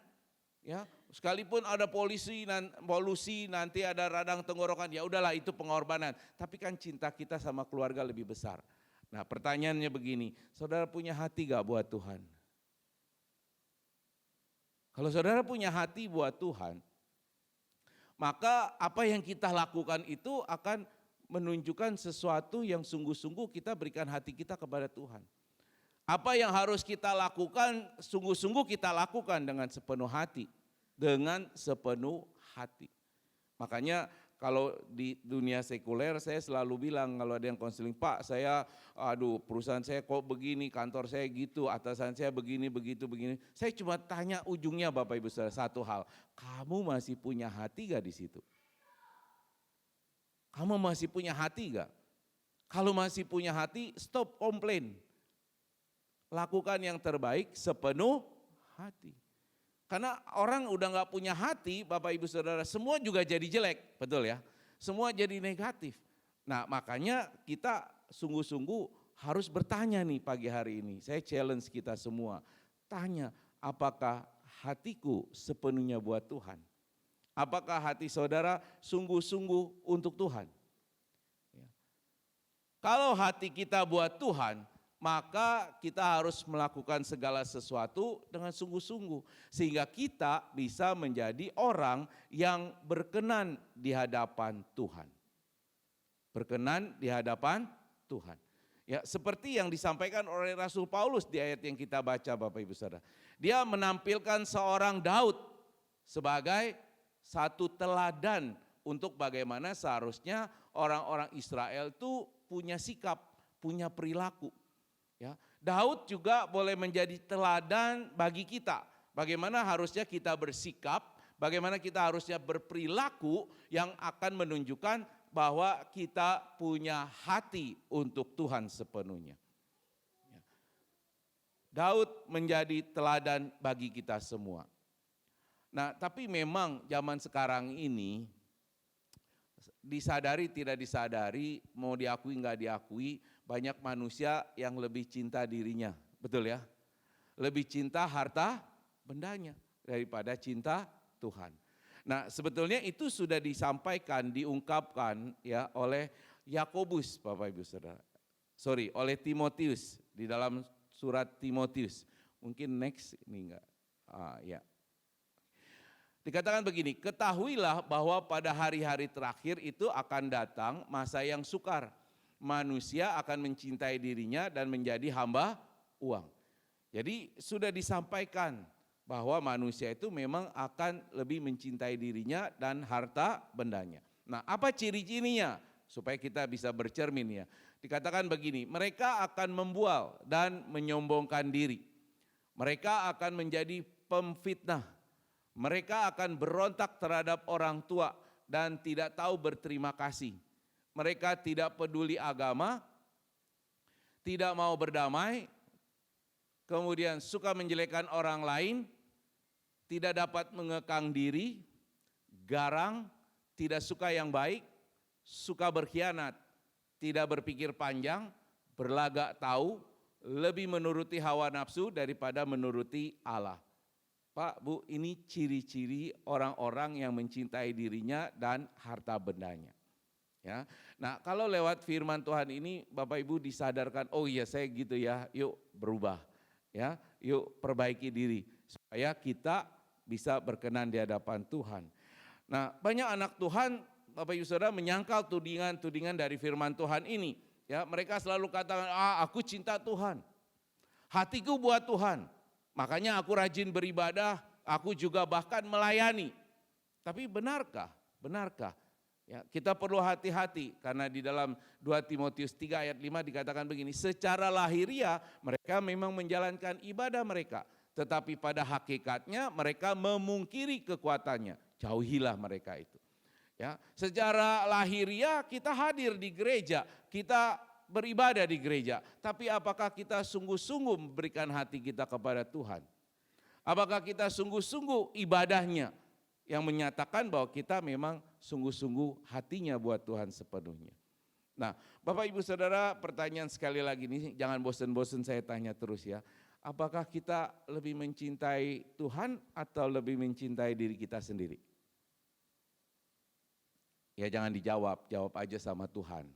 ya, sekalipun ada polusi nanti ada radang tenggorokan, ya udahlah itu pengorbanan. Tapi kan cinta kita sama keluarga lebih besar. Nah pertanyaannya begini, saudara punya hati gak buat Tuhan? Kalau saudara punya hati buat Tuhan, maka apa yang kita lakukan itu akan menunjukkan sesuatu yang sungguh-sungguh kita berikan hati kita kepada Tuhan. Apa yang harus kita lakukan, sungguh-sungguh kita lakukan dengan sepenuh hati. Dengan sepenuh hati. Makanya kalau di dunia sekuler saya selalu bilang kalau ada yang konseling, Pak saya perusahaan saya kok begini, kantor saya gitu, atasan saya begini, begitu, begini. Saya cuma tanya ujungnya Bapak Ibu Saudara satu hal, kamu masih punya hati gak di situ? Kamu masih punya hati gak? Kalau masih punya hati, stop komplain. Lakukan yang terbaik sepenuh hati. Karena orang udah gak punya hati, Bapak Ibu Saudara, semua juga jadi jelek, betul ya? Semua jadi negatif. Nah makanya kita sungguh-sungguh harus bertanya nih pagi hari ini. Saya challenge kita semua, tanya apakah hatiku sepenuhnya buat Tuhan? Apakah hati saudara sungguh-sungguh untuk Tuhan? Ya. Kalau hati kita buat Tuhan, maka kita harus melakukan segala sesuatu dengan sungguh-sungguh. Sehingga kita bisa menjadi orang yang berkenan di hadapan Tuhan. Berkenan di hadapan Tuhan. Ya, seperti yang disampaikan oleh Rasul Paulus di ayat yang kita baca Bapak Ibu Saudara. Dia menampilkan seorang Daud sebagai satu teladan untuk bagaimana seharusnya orang-orang Israel itu punya sikap, punya perilaku. Ya, Daud juga boleh menjadi teladan bagi kita. Bagaimana harusnya kita bersikap, bagaimana kita harusnya berperilaku yang akan menunjukkan bahwa kita punya hati untuk Tuhan sepenuhnya. Ya. Daud menjadi teladan bagi kita semua. Nah, tapi memang zaman sekarang ini disadari tidak disadari, mau diakui nggak diakui, banyak manusia yang lebih cinta dirinya, betul ya? Lebih cinta harta bendanya daripada cinta Tuhan. Nah sebetulnya itu sudah disampaikan, diungkapkan ya oleh Yakobus Bapak Ibu Saudara. Oleh Timotius di dalam surat Timotius. Mungkin next ini enggak, ya. Dikatakan begini, ketahuilah bahwa pada hari-hari terakhir itu akan datang masa yang sukar. Manusia akan mencintai dirinya dan menjadi hamba uang. Jadi sudah disampaikan bahwa manusia itu memang akan lebih mencintai dirinya dan harta bendanya. Nah apa ciri-cirinya supaya kita bisa bercermin ya. Dikatakan begini, mereka akan membual dan menyombongkan diri. Mereka akan menjadi pemfitnah. Mereka akan berontak terhadap orang tua dan tidak tahu berterima kasih. Mereka tidak peduli agama, tidak mau berdamai, kemudian suka menjelekkan orang lain, tidak dapat mengekang diri, garang, tidak suka yang baik, suka berkhianat, tidak berpikir panjang, berlagak tahu, lebih menuruti hawa nafsu daripada menuruti Allah. Pak, Bu, ini ciri-ciri orang-orang yang mencintai dirinya dan harta bendanya. Ya, nah kalau lewat firman Tuhan ini Bapak Ibu disadarkan, oh iya saya gitu ya, yuk berubah, ya, yuk perbaiki diri supaya kita bisa berkenan di hadapan Tuhan. Nah, banyak anak Tuhan, Bapak Ibu Saudara, menyangkal tudingan-tudingan dari firman Tuhan ini. Ya, mereka selalu katakan, aku cinta Tuhan. Hatiku buat Tuhan. Makanya aku rajin beribadah, aku juga bahkan melayani. Tapi benarkah? Benarkah? Ya, kita perlu hati-hati karena di dalam 2 Timotius 3 ayat 5 dikatakan begini, secara lahiriah mereka memang menjalankan ibadah mereka, tetapi pada hakikatnya mereka memungkiri kekuatannya. Jauhilah mereka itu. Ya, secara lahiriah kita hadir di gereja, kita beribadah di gereja, tapi apakah kita sungguh-sungguh memberikan hati kita kepada Tuhan? Apakah kita sungguh-sungguh ibadahnya yang menyatakan bahwa kita memang sungguh-sungguh hatinya buat Tuhan sepenuhnya? Nah, Bapak Ibu Saudara, pertanyaan sekali lagi ini, jangan bosan-bosan saya tanya terus ya. Apakah kita lebih mencintai Tuhan atau lebih mencintai diri kita sendiri? Ya jangan dijawab, jawab aja sama Tuhan.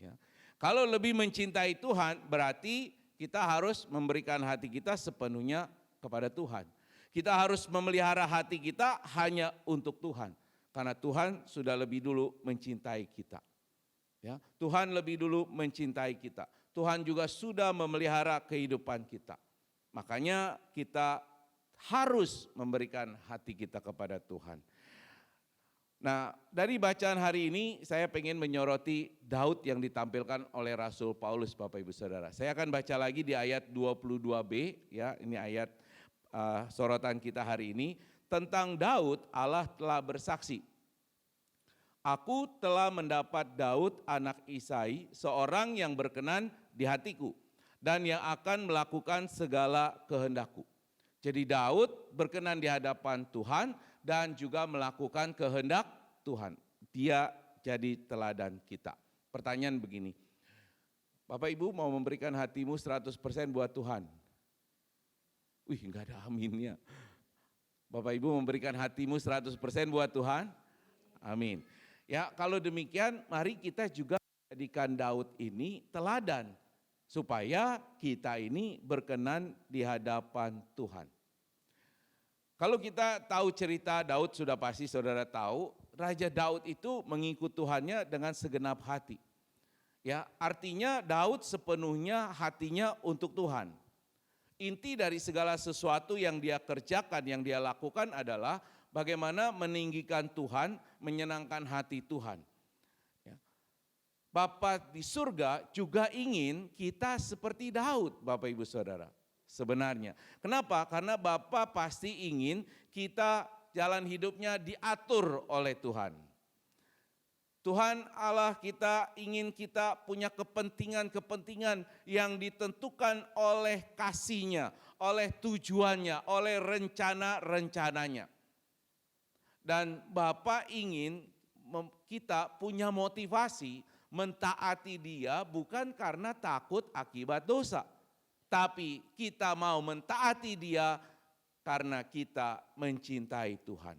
Ya. Kalau lebih mencintai Tuhan berarti kita harus memberikan hati kita sepenuhnya kepada Tuhan. Kita harus memelihara hati kita hanya untuk Tuhan. Karena Tuhan sudah lebih dulu mencintai kita. Ya, Tuhan lebih dulu mencintai kita. Tuhan juga sudah memelihara kehidupan kita. Makanya kita harus memberikan hati kita kepada Tuhan. Nah, dari bacaan hari ini saya pengen menyoroti Daud yang ditampilkan oleh Rasul Paulus, Bapak Ibu Saudara. Saya akan baca lagi di ayat 22b, ya, ini ayat sorotan kita hari ini. Tentang Daud, Allah telah bersaksi, aku telah mendapat Daud anak Isai, seorang yang berkenan di hatiku dan yang akan melakukan segala kehendakku. Jadi Daud berkenan di hadapan Tuhan dan juga melakukan kehendak Tuhan. Dia jadi teladan kita. Pertanyaan begini, Bapak Ibu mau memberikan hatimu 100% buat Tuhan? Wih, enggak ada aminnya. Bapak Ibu memberikan hatimu 100% buat Tuhan? Amin. Ya, kalau demikian mari kita juga jadikan Daud ini teladan supaya kita ini berkenan di hadapan Tuhan. Kalau kita tahu cerita Daud, sudah pasti saudara tahu, Raja Daud itu mengikut Tuhannya dengan segenap hati. Ya, artinya Daud sepenuhnya hatinya untuk Tuhan. Inti dari segala sesuatu yang dia kerjakan, yang dia lakukan adalah bagaimana meninggikan Tuhan, menyenangkan hati Tuhan. Ya. Bapa di surga juga ingin kita seperti Daud, Bapak Ibu Saudara. Sebenarnya. Kenapa? Karena Bapa pasti ingin kita jalan hidupnya diatur oleh Tuhan. Tuhan Allah kita ingin kita punya kepentingan-kepentingan yang ditentukan oleh kasih-Nya, oleh tujuannya, oleh rencana-rencananya. Dan Bapa ingin kita punya motivasi mentaati Dia bukan karena takut akibat dosa. Tapi kita mau mentaati Dia karena kita mencintai Tuhan.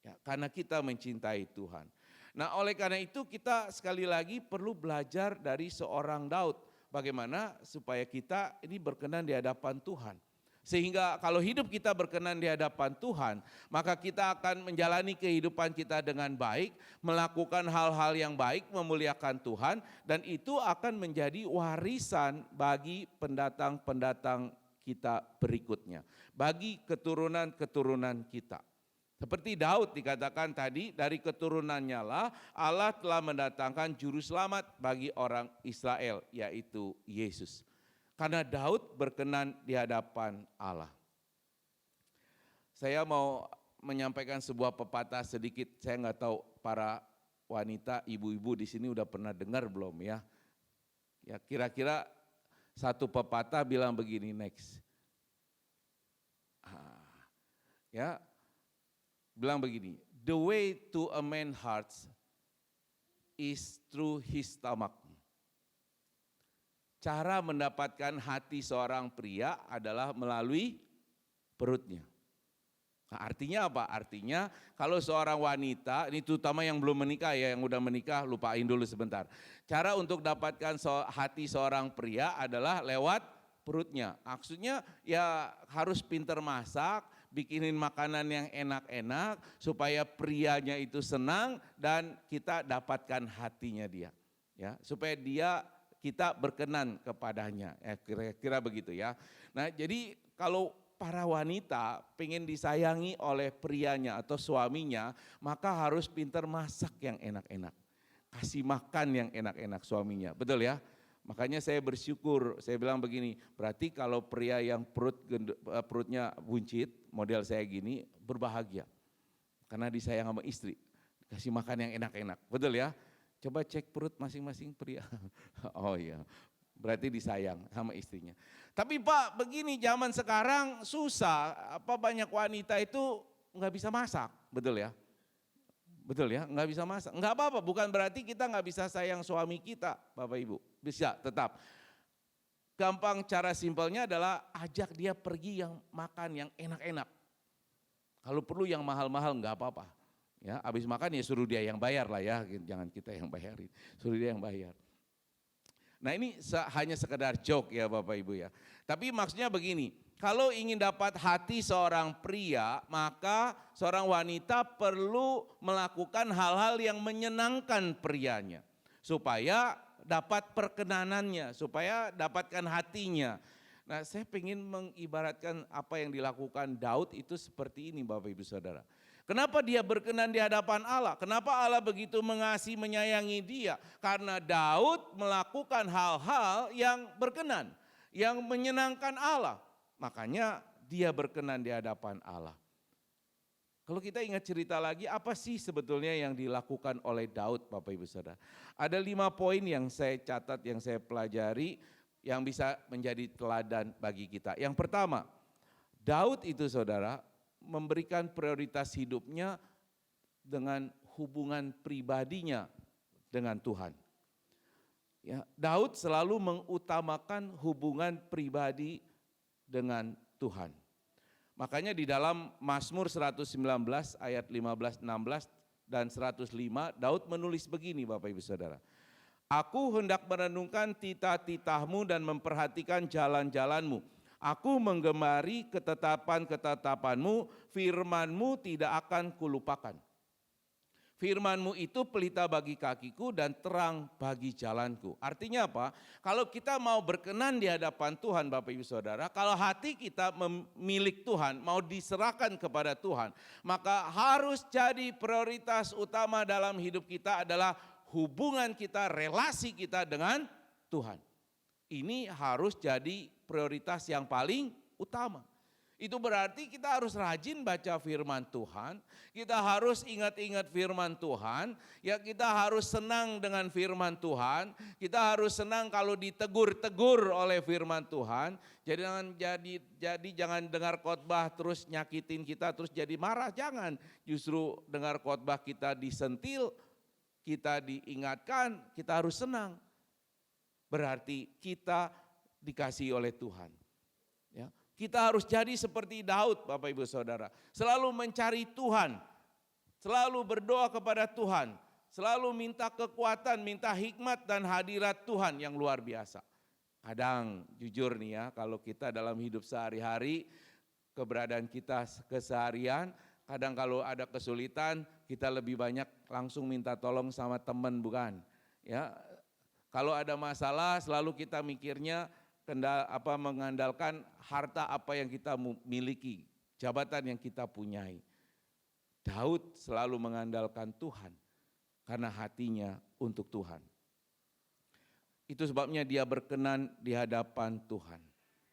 Ya, karena kita mencintai Tuhan. Nah, oleh karena itu kita sekali lagi perlu belajar dari seorang Daud. Bagaimana supaya kita ini berkenan di hadapan Tuhan. Sehingga kalau hidup kita berkenan di hadapan Tuhan, maka kita akan menjalani kehidupan kita dengan baik, melakukan hal-hal yang baik, memuliakan Tuhan, dan itu akan menjadi warisan bagi pendatang-pendatang kita berikutnya, bagi keturunan-keturunan kita. Seperti Daud dikatakan tadi, dari keturunannya lah Allah telah mendatangkan juru selamat bagi orang Israel, yaitu Yesus. Karena Daud berkenan di hadapan Allah. Saya mau menyampaikan sebuah pepatah sedikit, saya nggak tahu para wanita, ibu-ibu di sini udah pernah dengar belum ya? Ya kira-kira satu pepatah bilang begini, next. Ya, bilang begini, the way to a man's heart is through his stomach. Cara mendapatkan hati seorang pria adalah melalui perutnya. Nah, artinya apa? Artinya kalau seorang wanita, ini terutama yang belum menikah ya, yang udah menikah lupain dulu sebentar. Cara untuk dapatkan hati seorang pria adalah lewat perutnya. Maksudnya ya harus pintar masak, bikinin makanan yang enak-enak supaya prianya itu senang dan kita dapatkan hatinya dia. Ya, supaya kita berkenan kepadanya. Kira-kira begitu ya. Nah, jadi kalau para wanita pengen disayangi oleh prianya atau suaminya, maka harus pintar masak yang enak-enak. Kasih makan yang enak-enak suaminya, betul ya? Makanya saya bersyukur, saya bilang begini, berarti kalau pria yang perutnya buncit, model saya gini, berbahagia. Karena disayang sama istri, kasih makan yang enak-enak, betul ya? Coba cek perut masing-masing pria. Oh iya, berarti disayang sama istrinya. Tapi Pak, begini zaman sekarang susah, banyak wanita itu nggak bisa masak, betul ya? Betul ya, nggak bisa masak. Nggak apa-apa, bukan berarti kita nggak bisa sayang suami kita, Bapak Ibu. Bisa tetap. Gampang, cara simpelnya adalah ajak dia pergi yang makan yang enak-enak. Kalau perlu yang mahal-mahal nggak apa-apa. Ya, habis makan ya suruh dia yang bayar lah ya, jangan kita yang bayarin, suruh dia yang bayar. Nah ini hanya sekedar joke ya Bapak Ibu ya. Tapi maksudnya begini, kalau ingin dapat hati seorang pria, maka seorang wanita perlu melakukan hal-hal yang menyenangkan prianya. Supaya dapat perkenanannya, supaya dapatkan hatinya. Nah saya ingin mengibaratkan apa yang dilakukan Daud itu seperti ini Bapak Ibu Saudara. Kenapa dia berkenan di hadapan Allah? Kenapa Allah begitu mengasihi, menyayangi dia? Karena Daud melakukan hal-hal yang berkenan, yang menyenangkan Allah. Makanya dia berkenan di hadapan Allah. Kalau kita ingat cerita lagi, apa sih sebetulnya yang dilakukan oleh Daud Bapak Ibu Saudara? Ada 5 poin yang saya catat, yang saya pelajari, yang bisa menjadi teladan bagi kita. Yang pertama, Daud itu saudara, memberikan prioritas hidupnya dengan hubungan pribadinya dengan Tuhan. Ya, Daud selalu mengutamakan hubungan pribadi dengan Tuhan. Makanya di dalam Mazmur 119 ayat 15, 16 dan 105 Daud menulis begini Bapak Ibu Saudara. Aku hendak merenungkan titah-titahmu dan memperhatikan jalan-jalanmu. Aku menggemari ketetapan-ketetapanmu, firmanmu tidak akan kulupakan. Firmanmu itu pelita bagi kakiku dan terang bagi jalanku. Artinya apa? Kalau kita mau berkenan di hadapan Tuhan Bapak Ibu Saudara, kalau hati kita milik Tuhan, mau diserahkan kepada Tuhan, maka harus jadi prioritas utama dalam hidup kita adalah hubungan kita, relasi kita dengan Tuhan. Ini harus jadi prioritas yang paling utama. Itu berarti kita harus rajin baca firman Tuhan, kita harus ingat-ingat firman Tuhan, ya kita harus senang dengan firman Tuhan, kita harus senang kalau ditegur-tegur oleh firman Tuhan. Jadi jangan dengar khotbah terus nyakitin kita, terus jadi marah, jangan. Justru dengar khotbah kita disentil, kita diingatkan, kita harus senang. Berarti kita dikasihi oleh Tuhan. Ya, kita harus jadi seperti Daud Bapak Ibu Saudara. Selalu mencari Tuhan, selalu berdoa kepada Tuhan, selalu minta kekuatan, minta hikmat dan hadirat Tuhan yang luar biasa. Kadang jujur nih ya, kalau kita dalam hidup sehari-hari, keberadaan kita keseharian, kadang kalau ada kesulitan kita lebih banyak langsung minta tolong sama teman, bukan? Ya, kalau ada masalah selalu kita mikirnya mengandalkan harta apa yang kita miliki, jabatan yang kita punyai. Daud selalu mengandalkan Tuhan karena hatinya untuk Tuhan. Itu sebabnya dia berkenan di hadapan Tuhan.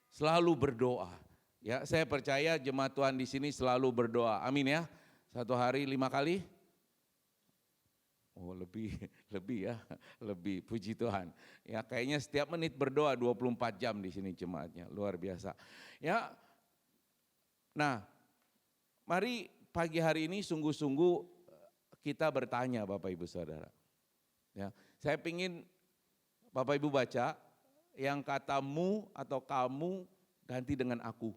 Selalu berdoa. Ya, saya percaya jemaat Tuhan di sini selalu berdoa. Amin ya. 1 hari 5 kali. Oh lebih ya, lebih puji Tuhan. Ya kayaknya setiap menit berdoa 24 jam di sini jemaatnya, luar biasa. Ya, nah mari pagi hari ini sungguh-sungguh kita bertanya Bapak Ibu Saudara. Ya, saya ingin Bapak Ibu baca yang katamu atau kamu ganti dengan aku.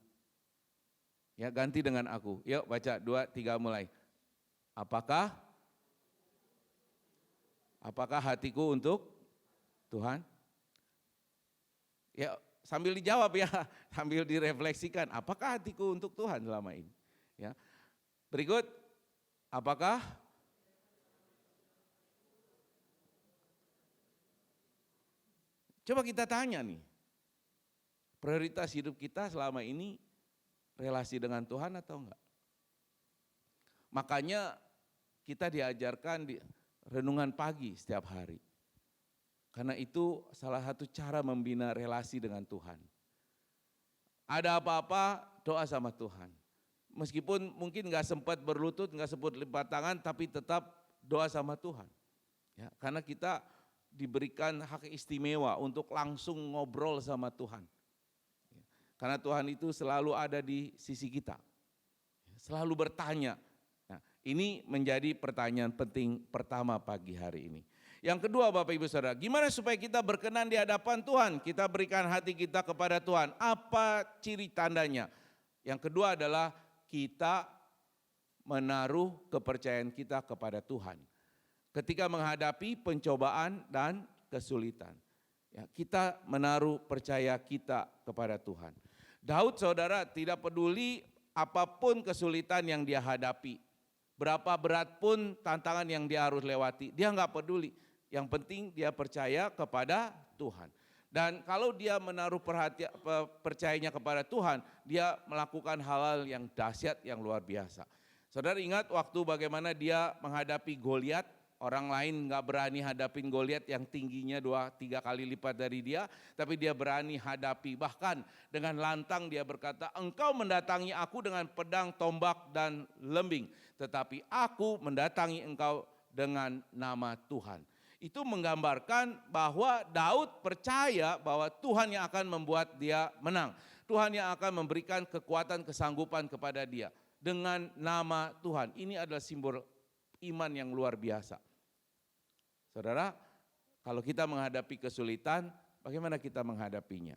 Ya ganti dengan aku, yuk baca 2, 3 mulai. Apakah hatiku untuk Tuhan? Ya sambil dijawab ya, sambil direfleksikan. Apakah hatiku untuk Tuhan selama ini? Ya. Berikut, apakah coba kita tanya nih, prioritas hidup kita selama ini relasi dengan Tuhan atau enggak? Makanya kita diajarkan di renungan pagi setiap hari. Karena itu salah satu cara membina relasi dengan Tuhan. Ada apa-apa doa sama Tuhan. Meskipun mungkin gak sempat berlutut, gak sempat lipat tangan, tapi tetap doa sama Tuhan. Ya, karena kita diberikan hak istimewa untuk langsung ngobrol sama Tuhan. Karena Tuhan itu selalu ada di sisi kita. Selalu bertanya. Nah, ini menjadi pertanyaan penting pertama pagi hari ini. Yang kedua Bapak Ibu Saudara, gimana supaya kita berkenan di hadapan Tuhan? Kita berikan hati kita kepada Tuhan. Apa ciri tandanya? Yang kedua adalah kita menaruh kepercayaan kita kepada Tuhan. Ketika menghadapi pencobaan dan kesulitan. Ya, kita menaruh percaya kita kepada Tuhan. Daud saudara tidak peduli apapun kesulitan yang dia hadapi. Berapa berat pun tantangan yang dia harus lewati, dia enggak peduli. Yang penting dia percaya kepada Tuhan. Dan kalau dia menaruh percayanya kepada Tuhan, dia melakukan hal-hal yang dahsyat, yang luar biasa. Saudara ingat waktu bagaimana dia menghadapi Goliat, orang lain gak berani hadapin Goliat yang tingginya 2-3 kali lipat dari dia, tapi dia berani hadapi. Bahkan dengan lantang dia berkata, engkau mendatangi aku dengan pedang, tombak dan lembing, tetapi aku mendatangi engkau dengan nama Tuhan. Itu menggambarkan bahwa Daud percaya bahwa Tuhan yang akan membuat dia menang. Tuhan yang akan memberikan kekuatan, kesanggupan kepada dia dengan nama Tuhan. Ini adalah simbol iman yang luar biasa. Saudara, kalau kita menghadapi kesulitan, bagaimana kita menghadapinya?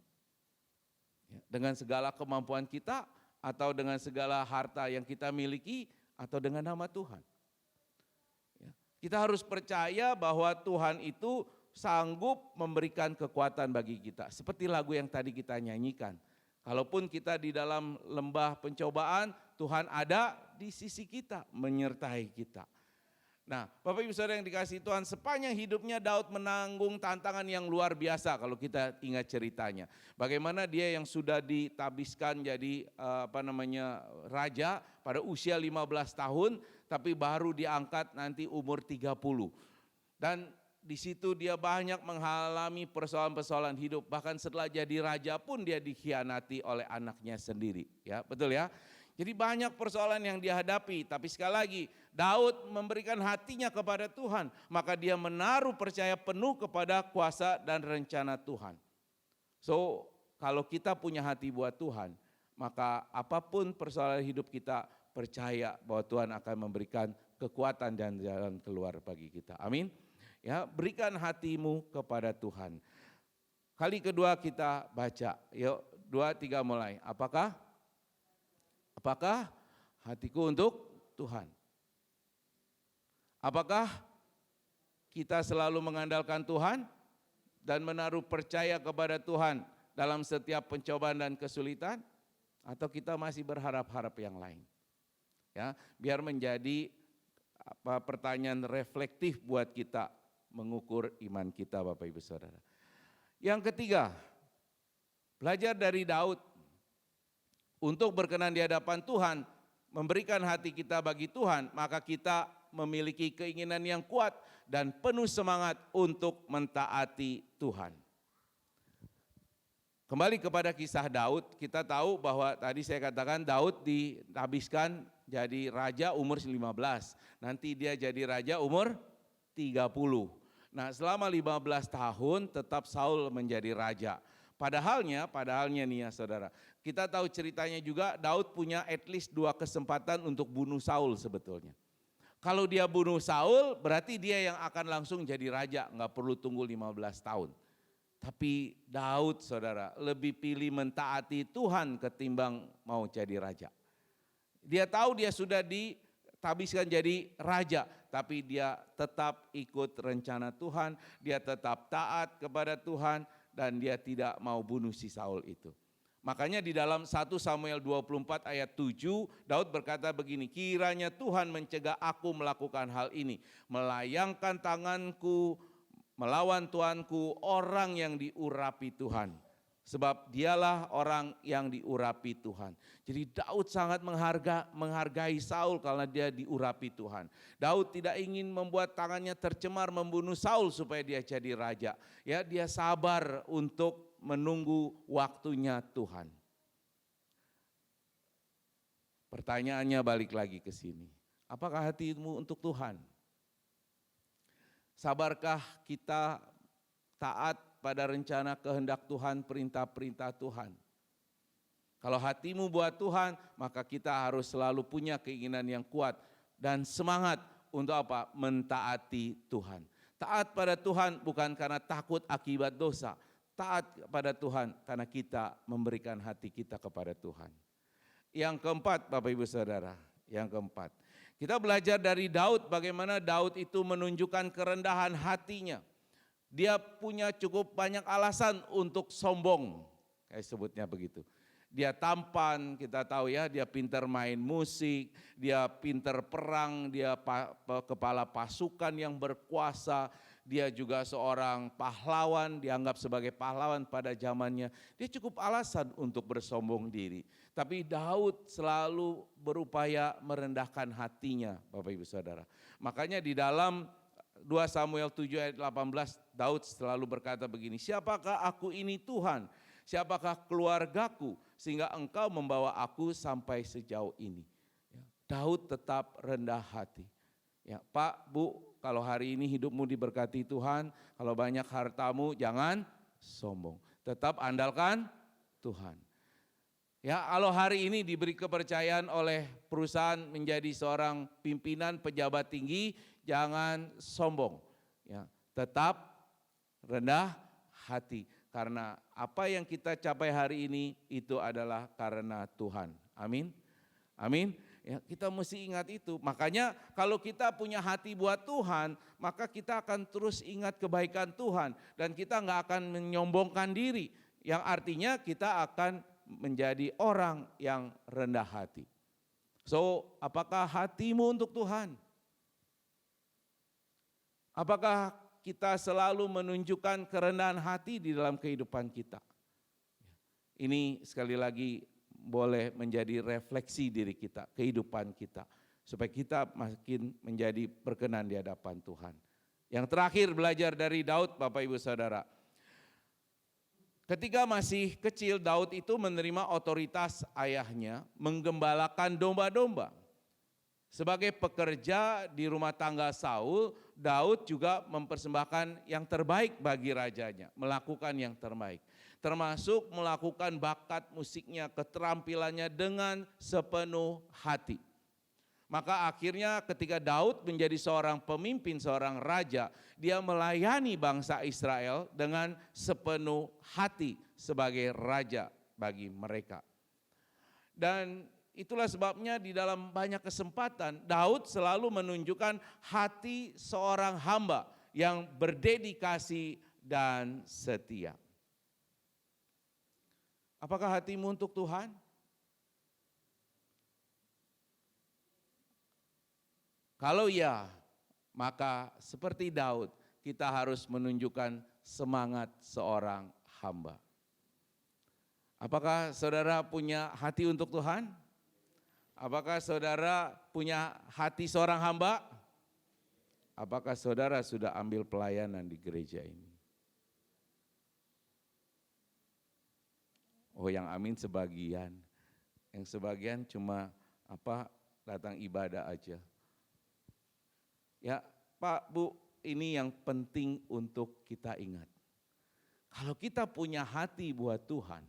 Dengan segala kemampuan kita atau dengan segala harta yang kita miliki atau dengan nama Tuhan? Kita harus percaya bahwa Tuhan itu sanggup memberikan kekuatan bagi kita. Seperti lagu yang tadi kita nyanyikan. Kalaupun kita di dalam lembah pencobaan, Tuhan ada di sisi kita, menyertai kita. Nah, Bapak Ibu Saudara yang dikasihi Tuhan, sepanjang hidupnya Daud menanggung tantangan yang luar biasa kalau kita ingat ceritanya. Bagaimana dia yang sudah ditabiskan jadi raja pada usia 15 tahun, tapi baru diangkat nanti umur 30. Dan di situ dia banyak mengalami persoalan-persoalan hidup, bahkan setelah jadi raja pun dia dikhianati oleh anaknya sendiri, ya, betul ya? Jadi banyak persoalan yang dihadapi, tapi sekali lagi Daud memberikan hatinya kepada Tuhan, maka dia menaruh percaya penuh kepada kuasa dan rencana Tuhan. So, kalau kita punya hati buat Tuhan, maka apapun persoalan hidup kita, percaya bahwa Tuhan akan memberikan kekuatan dan jalan keluar bagi kita. Amin. Ya, berikan hatimu kepada Tuhan. Kali kedua kita baca. Yuk, 2-3 mulai. Apakah hatiku untuk Tuhan? Apakah kita selalu mengandalkan Tuhan dan menaruh percaya kepada Tuhan dalam setiap pencobaan dan kesulitan? Atau kita masih berharap-harap yang lain? Ya, biar menjadi pertanyaan reflektif buat kita mengukur iman kita Bapak Ibu Saudara. Yang ketiga, belajar dari Daud untuk berkenan di hadapan Tuhan, memberikan hati kita bagi Tuhan, maka kita memiliki keinginan yang kuat dan penuh semangat untuk mentaati Tuhan. Kembali kepada kisah Daud, kita tahu bahwa tadi saya katakan Daud dihabiskan jadi raja umur 15. Nanti dia jadi raja umur 30. Nah, selama 15 tahun tetap Saul menjadi raja. Padahalnya nih ya saudara, kita tahu ceritanya juga Daud punya at least 2 kesempatan untuk bunuh Saul sebetulnya. Kalau dia bunuh Saul berarti dia yang akan langsung jadi raja, nggak perlu tunggu 15 tahun. Tapi Daud saudara lebih pilih mentaati Tuhan ketimbang mau jadi raja. Dia tahu dia sudah ditabiskan jadi raja, tapi dia tetap ikut rencana Tuhan, dia tetap taat kepada Tuhan dan dia tidak mau bunuh si Saul itu. Makanya di dalam 1 Samuel 24 ayat 7, Daud berkata begini, kiranya Tuhan mencegah aku melakukan hal ini, melayangkan tanganku melawan tuanku, orang yang diurapi Tuhan. Sebab dialah orang yang diurapi Tuhan. Jadi Daud sangat menghargai Saul karena dia diurapi Tuhan. Daud tidak ingin membuat tangannya tercemar membunuh Saul supaya dia jadi raja. Ya, dia sabar untuk menunggu waktunya Tuhan. Pertanyaannya balik lagi ke sini. Apakah hatimu untuk Tuhan? Sabarkah kita taat pada rencana kehendak Tuhan, perintah-perintah Tuhan? Kalau hatimu buat Tuhan, maka kita harus selalu punya keinginan yang kuat dan semangat untuk apa? Mentaati Tuhan. Taat pada Tuhan bukan karena takut akibat dosa. Taat pada Tuhan karena kita memberikan hati kita kepada Tuhan. Yang keempat, Bapak Ibu Saudara, yang keempat. Kita belajar dari Daud bagaimana Daud itu menunjukkan kerendahan hatinya. Dia punya cukup banyak alasan untuk sombong, kayak sebutnya begitu. Dia tampan, kita tahu ya, dia pintar main musik, dia pintar perang, dia kepala pasukan yang berkuasa, dia juga seorang pahlawan, dianggap sebagai pahlawan pada zamannya. Dia cukup alasan untuk bersombong diri. Tapi Daud selalu berupaya merendahkan hatinya, Bapak Ibu Saudara. Makanya di dalam 2 Samuel 7 ayat 18, Daud selalu berkata begini, siapakah aku ini Tuhan? Siapakah keluargaku sehingga engkau membawa aku sampai sejauh ini? Ya, Daud tetap rendah hati. Ya, Pak, Bu, kalau hari ini hidupmu diberkati Tuhan, kalau banyak hartamu jangan sombong. Tetap andalkan Tuhan. Ya, kalau hari ini diberi kepercayaan oleh perusahaan menjadi seorang pimpinan pejabat tinggi, jangan sombong. Ya, tetap rendah hati. Karena apa yang kita capai hari ini itu adalah karena Tuhan. Amin. Amin. Ya, kita mesti ingat itu. Makanya kalau kita punya hati buat Tuhan, maka kita akan terus ingat kebaikan Tuhan. Dan kita nggak akan menyombongkan diri. Yang artinya kita akan menjadi orang yang rendah hati. So, apakah hatimu untuk Tuhan? Apakah kita selalu menunjukkan kerendahan hati di dalam kehidupan kita? Ini sekali lagi boleh menjadi refleksi diri kita, kehidupan kita. Supaya kita makin menjadi berkenan di hadapan Tuhan. Yang terakhir belajar dari Daud, Bapak Ibu Saudara. Ketika masih kecil, Daud itu menerima otoritas ayahnya menggembalakan domba-domba. Sebagai pekerja di rumah tangga Saul, Daud juga mempersembahkan yang terbaik bagi rajanya, melakukan yang terbaik. Termasuk melakukan bakat musiknya, keterampilannya dengan sepenuh hati. Maka akhirnya ketika Daud menjadi seorang pemimpin, seorang raja, dia melayani bangsa Israel dengan sepenuh hati sebagai raja bagi mereka. Dan itulah sebabnya di dalam banyak kesempatan Daud selalu menunjukkan hati seorang hamba yang berdedikasi dan setia. Apakah hatimu untuk Tuhan? Kalau ya, maka seperti Daud kita harus menunjukkan semangat seorang hamba. Apakah saudara punya hati untuk Tuhan? Apakah saudara punya hati seorang hamba? Apakah saudara sudah ambil pelayanan di gereja ini? Oh, yang amin sebagian. Yang sebagian cuma datang ibadah aja. Ya, Pak, Bu, ini yang penting untuk kita ingat. Kalau kita punya hati buat Tuhan,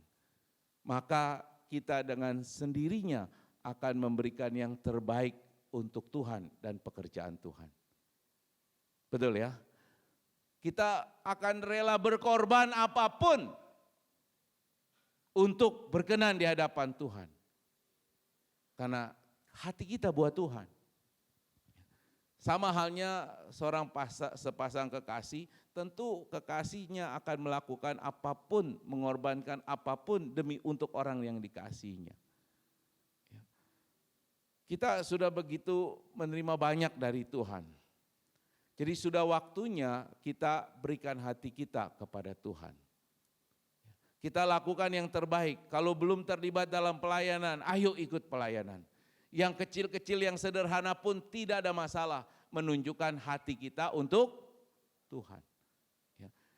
maka kita dengan sendirinya akan memberikan yang terbaik untuk Tuhan dan pekerjaan Tuhan. Betul ya? Kita akan rela berkorban apapun untuk berkenan di hadapan Tuhan. Karena hati kita buat Tuhan. Sama halnya sepasang kekasih, tentu kekasihnya akan melakukan apapun, mengorbankan apapun demi untuk orang yang dikasihinya. Kita sudah begitu menerima banyak dari Tuhan. Jadi sudah waktunya kita berikan hati kita kepada Tuhan. Kita lakukan yang terbaik. Kalau belum terlibat dalam pelayanan, ayo ikut pelayanan. Yang kecil-kecil, yang sederhana pun tidak ada masalah. Menunjukkan hati kita untuk Tuhan.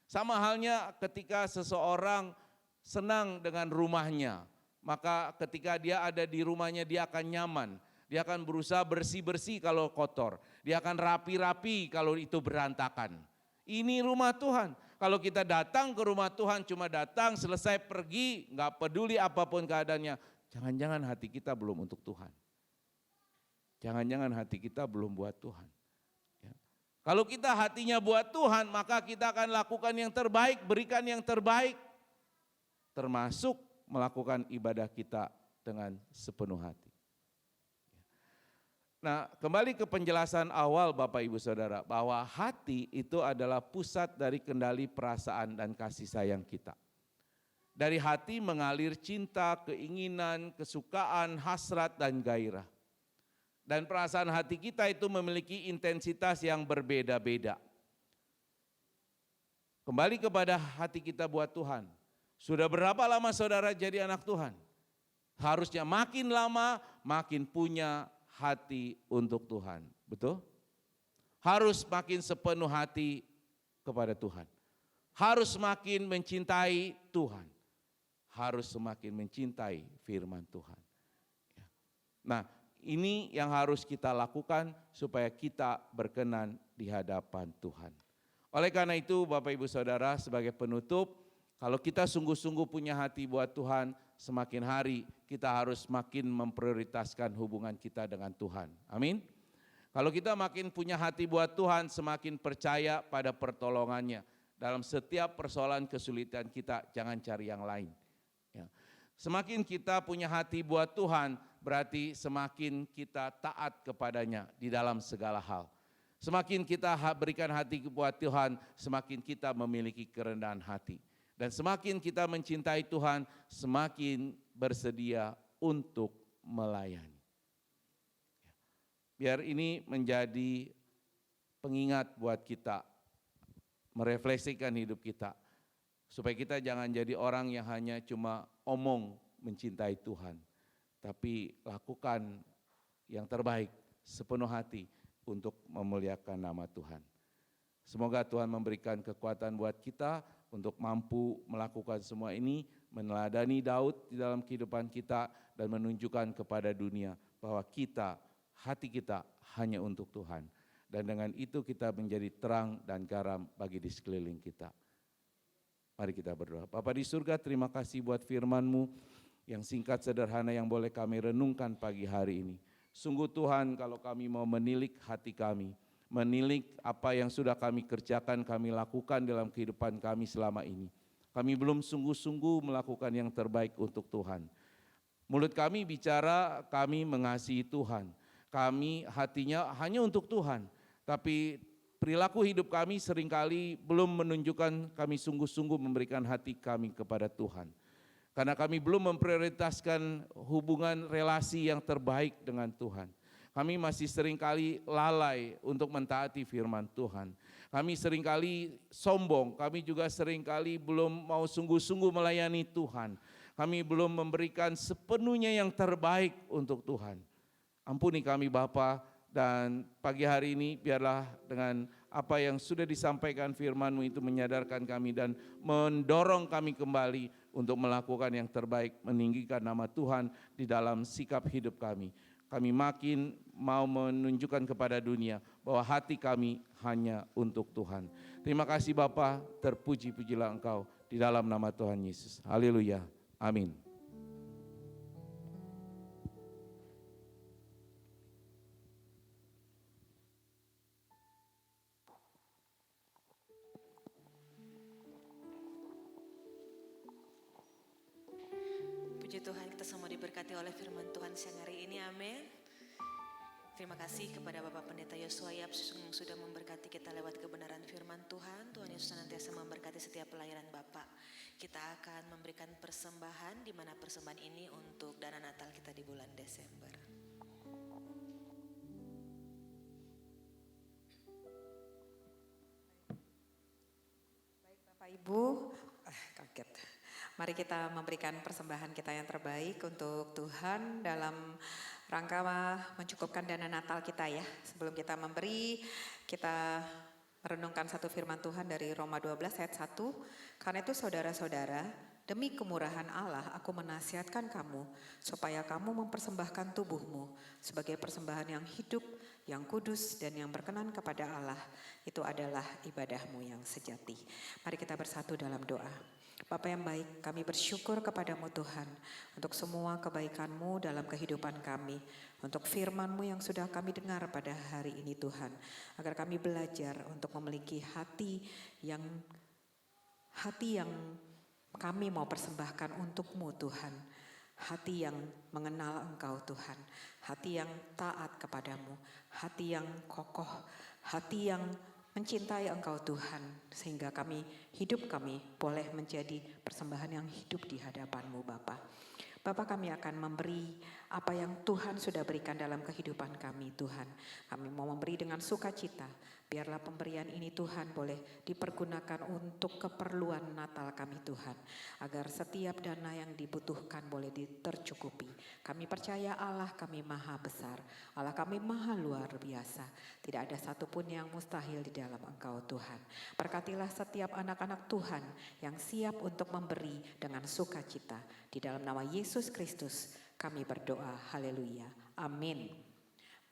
Sama halnya ketika seseorang senang dengan rumahnya. Maka ketika dia ada di rumahnya dia akan nyaman. Dia akan berusaha bersih-bersih kalau kotor. Dia akan rapi-rapi kalau itu berantakan. Ini rumah Tuhan. Kalau kita datang ke rumah Tuhan cuma datang selesai pergi, nggak peduli apapun keadaannya. Jangan-jangan hati kita belum untuk Tuhan. Jangan-jangan hati kita belum buat Tuhan. Ya. Kalau kita hatinya buat Tuhan, maka kita akan lakukan yang terbaik, berikan yang terbaik. Termasuk melakukan ibadah kita dengan sepenuh hati. Nah, kembali ke penjelasan awal Bapak Ibu Saudara, bahwa hati itu adalah pusat dari kendali perasaan dan kasih sayang kita. Dari hati mengalir cinta, keinginan, kesukaan, hasrat, dan gairah. Dan perasaan hati kita itu memiliki intensitas yang berbeda-beda. Kembali kepada hati kita buat Tuhan. Sudah berapa lama saudara jadi anak Tuhan? Harusnya makin lama makin punya hati untuk Tuhan, betul? Harus makin sepenuh hati kepada Tuhan. Harus makin mencintai Tuhan. Harus semakin mencintai firman Tuhan. Nah, ini yang harus kita lakukan supaya kita berkenan di hadapan Tuhan. Oleh karena itu Bapak Ibu Saudara, sebagai penutup, kalau kita sungguh-sungguh punya hati buat Tuhan, semakin hari kita harus makin memprioritaskan hubungan kita dengan Tuhan. Amin. Kalau kita makin punya hati buat Tuhan, semakin percaya pada pertolongannya. Dalam setiap persoalan kesulitan kita, jangan cari yang lain. Ya. Semakin kita punya hati buat Tuhan, berarti semakin kita taat kepadanya di dalam segala hal. Semakin kita berikan hati buat Tuhan, semakin kita memiliki kerendahan hati. Dan semakin kita mencintai Tuhan, semakin bersedia untuk melayani. Biar ini menjadi pengingat buat kita, merefleksikan hidup kita. Supaya kita jangan jadi orang yang hanya cuma omong mencintai Tuhan. Tapi lakukan yang terbaik sepenuh hati untuk memuliakan nama Tuhan. Semoga Tuhan memberikan kekuatan buat kita untuk mampu melakukan semua ini, meneladani Daud di dalam kehidupan kita dan menunjukkan kepada dunia bahwa kita, hati kita hanya untuk Tuhan. Dan dengan itu kita menjadi terang dan garam bagi di sekeliling kita. Mari kita berdoa. Bapa di surga, terima kasih buat firman-Mu yang singkat sederhana yang boleh kami renungkan pagi hari ini. Sungguh Tuhan, kalau kami mau menilik hati kami, menilik apa yang sudah kami kerjakan, kami lakukan dalam kehidupan kami selama ini. Kami belum sungguh-sungguh melakukan yang terbaik untuk Tuhan. Mulut kami bicara, kami mengasihi Tuhan. Kami hatinya hanya untuk Tuhan. Tapi perilaku hidup kami seringkali belum menunjukkan kami sungguh-sungguh memberikan hati kami kepada Tuhan. Karena kami belum memprioritaskan hubungan relasi yang terbaik dengan Tuhan. Kami masih seringkali lalai untuk mentaati firman Tuhan. Kami seringkali sombong, kami juga seringkali belum mau sungguh-sungguh melayani Tuhan. Kami belum memberikan sepenuhnya yang terbaik untuk Tuhan. Ampuni kami Bapa, dan pagi hari ini biarlah dengan apa yang sudah disampaikan firman-Mu itu menyadarkan kami dan mendorong kami kembali untuk melakukan yang terbaik, meninggikan nama Tuhan di dalam sikap hidup kami. Kami makin mau menunjukkan kepada dunia bahwa hati kami hanya untuk Tuhan. Terima kasih Bapa, terpuji-pujilah Engkau di dalam nama Tuhan Yesus. Haleluya. Amin. Puji Tuhan, kita semua diberkati oleh firman Tuhan siang hari ini, amin. Terima kasih kepada Bapak Pendeta Yosua yang sudah memberkati kita lewat kebenaran firman Tuhan. Tuhan Yesus senantiasa memberkati setiap pelayanan Bapak. Kita akan memberikan persembahan, di mana persembahan ini untuk dana Natal kita di bulan Desember. Bapak Ibu, kaget. Mari kita memberikan persembahan kita yang terbaik untuk Tuhan dalam rangka mencukupkan dana Natal kita ya. Sebelum kita memberi, kita merenungkan satu firman Tuhan dari Roma 12 ayat 1. Karena itu saudara-saudara, demi kemurahan Allah aku menasihatkan kamu supaya kamu mempersembahkan tubuhmu sebagai persembahan yang hidup, yang kudus dan yang berkenan kepada Allah. Itu adalah ibadahmu yang sejati. Mari kita bersatu dalam doa. Bapa yang baik, kami bersyukur kepadamu Tuhan untuk semua kebaikan-Mu dalam kehidupan kami, untuk firman-Mu yang sudah kami dengar pada hari ini Tuhan, agar kami belajar untuk memiliki hati yang kami mau persembahkan untuk-Mu Tuhan, hati yang mengenal Engkau Tuhan, hati yang taat kepadamu, hati yang kokoh, hati yang mencintai Engkau Tuhan, sehingga hidup kami boleh menjadi persembahan yang hidup di hadapan-Mu Bapa. Bapa, kami akan memberi apa yang Tuhan sudah berikan dalam kehidupan kami Tuhan. Kami mau memberi dengan sukacita. Biarlah pemberian ini Tuhan boleh dipergunakan untuk keperluan Natal kami Tuhan. Agar setiap dana yang dibutuhkan boleh tercukupi. Kami percaya Allah kami maha besar. Allah kami maha luar biasa. Tidak ada satupun yang mustahil di dalam Engkau Tuhan. Berkatilah setiap anak-anak Tuhan yang siap untuk memberi dengan sukacita. Di dalam nama Yesus Kristus kami berdoa. Haleluya. Amin.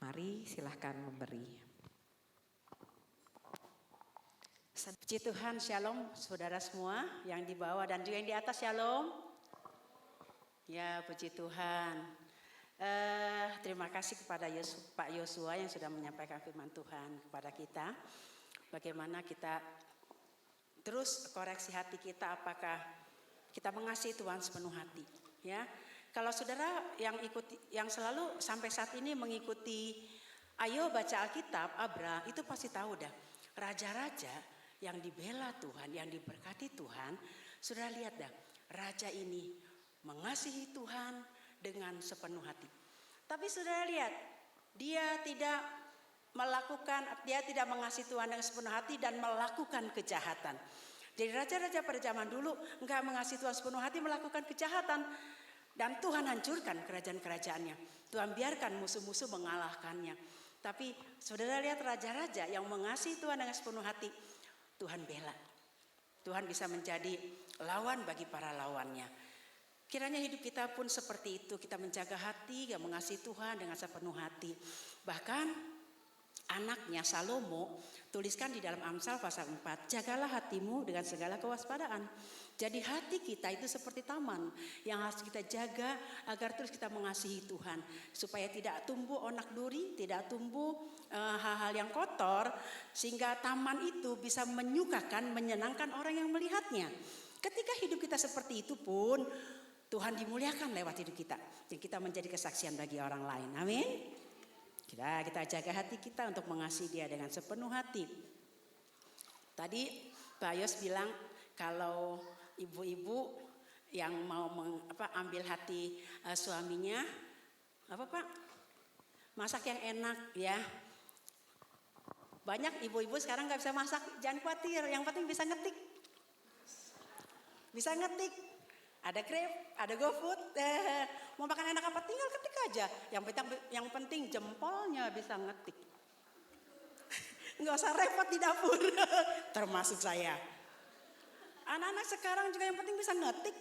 Mari silahkan memberi. Puji Tuhan, shalom saudara semua yang di bawah dan juga yang di atas, shalom. Ya, puji Tuhan. Terima kasih kepada Pak Yosua yang sudah menyampaikan firman Tuhan kepada kita. Bagaimana kita terus koreksi hati kita, apakah kita mengasihi Tuhan sepenuh hati. Ya, kalau saudara yang selalu sampai saat ini mengikuti Ayo Baca Alkitab, Abra, itu pasti tahu dah. Raja-raja yang dibela Tuhan, yang diberkati Tuhan, sudah lihat dah, raja ini mengasihi Tuhan dengan sepenuh hati. Tapi sudah lihat, dia tidak mengasihi Tuhan dengan sepenuh hati dan melakukan kejahatan. Jadi raja-raja pada zaman dulu enggak mengasihi Tuhan sepenuh hati, melakukan kejahatan. Dan Tuhan hancurkan kerajaan-kerajaannya. Tuhan biarkan musuh-musuh mengalahkannya. Tapi saudara lihat raja-raja yang mengasihi Tuhan dengan sepenuh hati, Tuhan bela. Tuhan bisa menjadi lawan bagi para lawannya. Kiranya hidup kita pun seperti itu. Kita menjaga hati, yang mengasihi Tuhan dengan sepenuh hati. Bahkan anaknya Salomo tuliskan di dalam Amsal pasal 4. Jagalah hatimu dengan segala kewaspadaan. Jadi hati kita itu seperti taman yang harus kita jaga agar terus kita mengasihi Tuhan. Supaya tidak tumbuh onak duri, tidak tumbuh hal-hal yang kotor. Sehingga taman itu bisa menyukakan, menyenangkan orang yang melihatnya. Ketika hidup kita seperti itu pun Tuhan dimuliakan lewat hidup kita. Dan kita menjadi kesaksian bagi orang lain. Amin. Kita jaga hati kita untuk mengasihi Dia dengan sepenuh hati. Tadi Pak Yos bilang kalau ibu-ibu yang mau ambil hati suaminya, masak yang enak ya. Banyak ibu-ibu sekarang nggak bisa masak, jangan khawatir. Yang penting bisa ngetik. Bisa ngetik. Ada Grab, ada GoFood, mau makan enak apa tinggal ketik aja. Yang penting jempolnya bisa ngetik. Nggak usah repot di dapur, termasuk saya. Anak-anak sekarang juga yang penting bisa ngetik.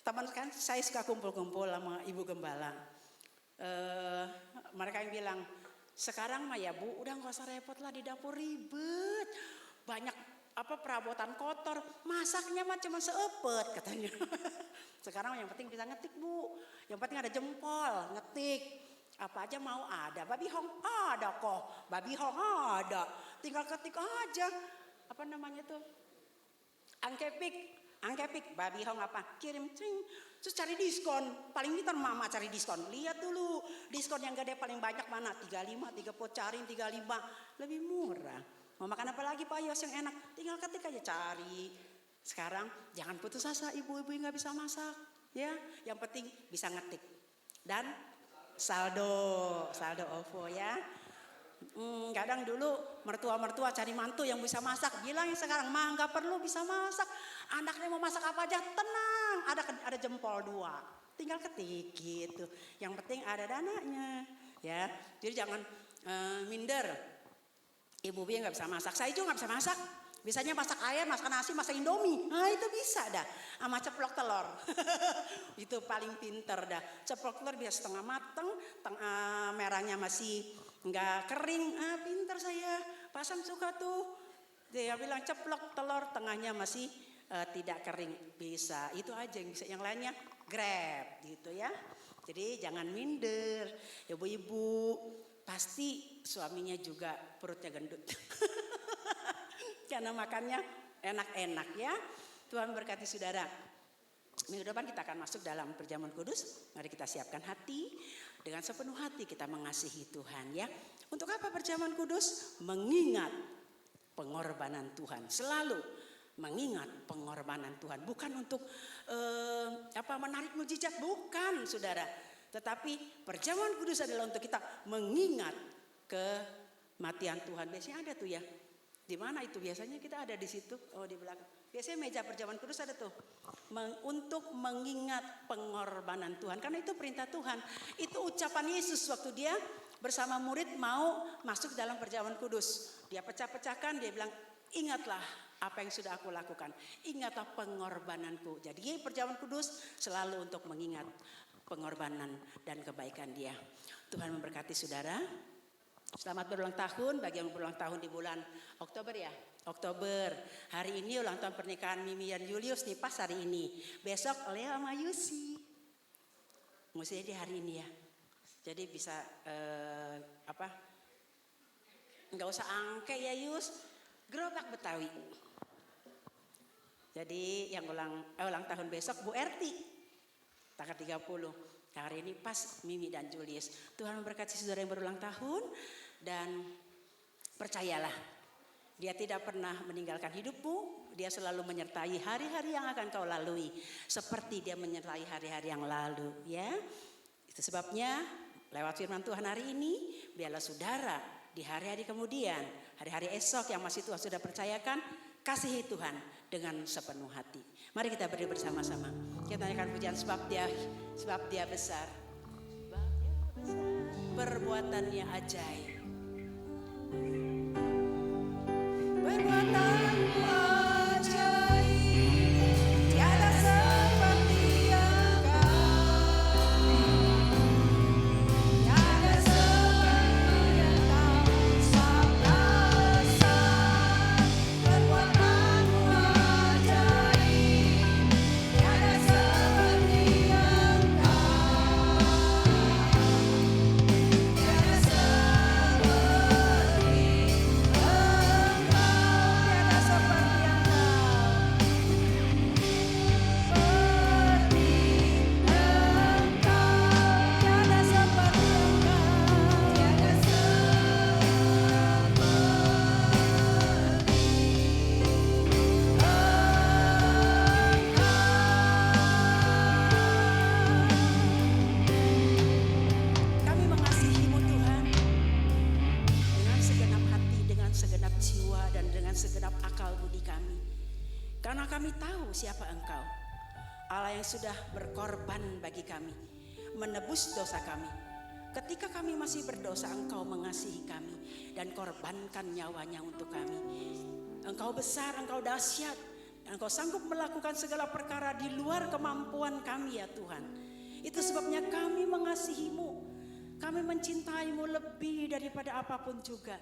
Teman kan saya suka kumpul-kumpul sama ibu gembala. Mereka yang bilang, sekarang mah ya Bu, udah nggak usah repot lah di dapur, ribet. Banyak perabotan kotor, masaknya mah cuma seepet katanya. Sekarang yang penting bisa ngetik Bu, yang penting ada jempol, ngetik. Apa aja mau ada, babi hong ada kok, babi hong ada, tinggal ketik aja. Apa namanya tuh? Angkepik, Angkepik, babi hong apa, kirim, cing. Terus cari diskon, paling pintar mama cari diskon. Lihat dulu, diskon yang gede paling banyak mana, 35, 30, cari 35, lebih murah. Mau makan apa lagi Pak Yos yang enak, tinggal ketik aja cari. Sekarang jangan putus asa ibu-ibu yang gak bisa masak. Ya, yang penting bisa ngetik. Dan saldo OVO ya. Kadang dulu mertua-mertua cari mantu yang bisa masak, bilangin sekarang mah nggak perlu bisa masak, anaknya mau masak apa aja tenang, ada jempol 2, tinggal ketik gitu. Yang penting ada dananya ya. Jadi jangan minder, ibu-ibu yang nggak bisa masak. Saya juga nggak bisa masak. Biasanya masak air, masak nasi, masak indomie. Nah itu bisa dah. Sama ceplok telur. Itu paling pinter dah. Ceplok telur biasa setengah mateng, merahnya masih nggak kering. Pinter saya. Pasang suka tuh. Dia bilang ceplok telur, tengahnya masih tidak kering. Bisa. Itu aja yang bisa. Yang lainnya grab gitu ya. Jadi jangan minder. Ibu-ibu pasti suaminya juga perutnya gendut. Karena makannya enak-enak ya. Tuhan berkati saudara. Minggu depan kita akan masuk dalam perjamuan kudus. Mari kita siapkan hati. Dengan sepenuh hati kita mengasihi Tuhan ya. Untuk apa perjamuan kudus? Mengingat pengorbanan Tuhan. Selalu mengingat pengorbanan Tuhan. Bukan untuk menarik mujizat. Bukan saudara. Tetapi perjamuan kudus adalah untuk kita mengingat kematian Tuhan. Biasanya ada tuh ya. Di mana itu biasanya kita ada di situ, di belakang. Biasanya meja perjamuan kudus ada tuh. Untuk mengingat pengorbanan Tuhan, karena itu perintah Tuhan. Itu ucapan Yesus waktu dia bersama murid mau masuk dalam perjamuan kudus. Dia pecah-pecahkan, dia bilang, ingatlah apa yang sudah aku lakukan. Ingatlah pengorbananku. Jadi perjamuan kudus selalu untuk mengingat pengorbanan dan kebaikan dia. Tuhan memberkati saudara. Selamat berulang tahun bagi yang berulang tahun di bulan Oktober ya. Oktober. Hari ini ulang tahun pernikahan Mimi dan Julius nih pas hari ini. Besok Lea sama Yusi. Mestinya di hari ini ya. Jadi bisa enggak usah angke ya Yus. Gerobak Betawi. Jadi yang ulang tahun besok Bu Erti. Tanggal 30. Hari ini pas Mimi dan Julius. Tuhan memberkati saudara yang berulang tahun. Dan percayalah, dia tidak pernah meninggalkan hidupmu. Dia selalu menyertai hari-hari yang akan kau lalui. Seperti dia menyertai hari-hari yang lalu ya. Itu sebabnya lewat firman Tuhan hari ini, biarlah saudara di hari-hari kemudian, hari-hari esok yang masih Tuhan sudah percayakan, kasihi Tuhan dengan sepenuh hati. Mari kita berdiri bersama-sama. Kita nyanyikan pujian sebab dia besar. Perbuatannya ajaib. Perbuatanmu ajaib. Tiada seperti Engkau. Tiada seperti Engkau. Sang besar. Perbuatanmu ajaib. Tiada seperti Engkau. Tiada seperti Kami mengasihi-Mu Tuhan dengan segenap hati, dengan segenap jiwa, dan dengan segenap akal budi kami. Karena kami tahu siapa Engkau, Allah yang sudah berkorban bagi kami, menebus dosa kami. Ketika kami masih berdosa, Engkau mengasihi kami dan korbankan nyawanya untuk kami. Engkau besar, Engkau dahsyat, Engkau sanggup melakukan segala perkara di luar kemampuan kami ya Tuhan. Itu sebabnya kami mengasihi-Mu. Kami mencintai-Mu lebih daripada apapun juga.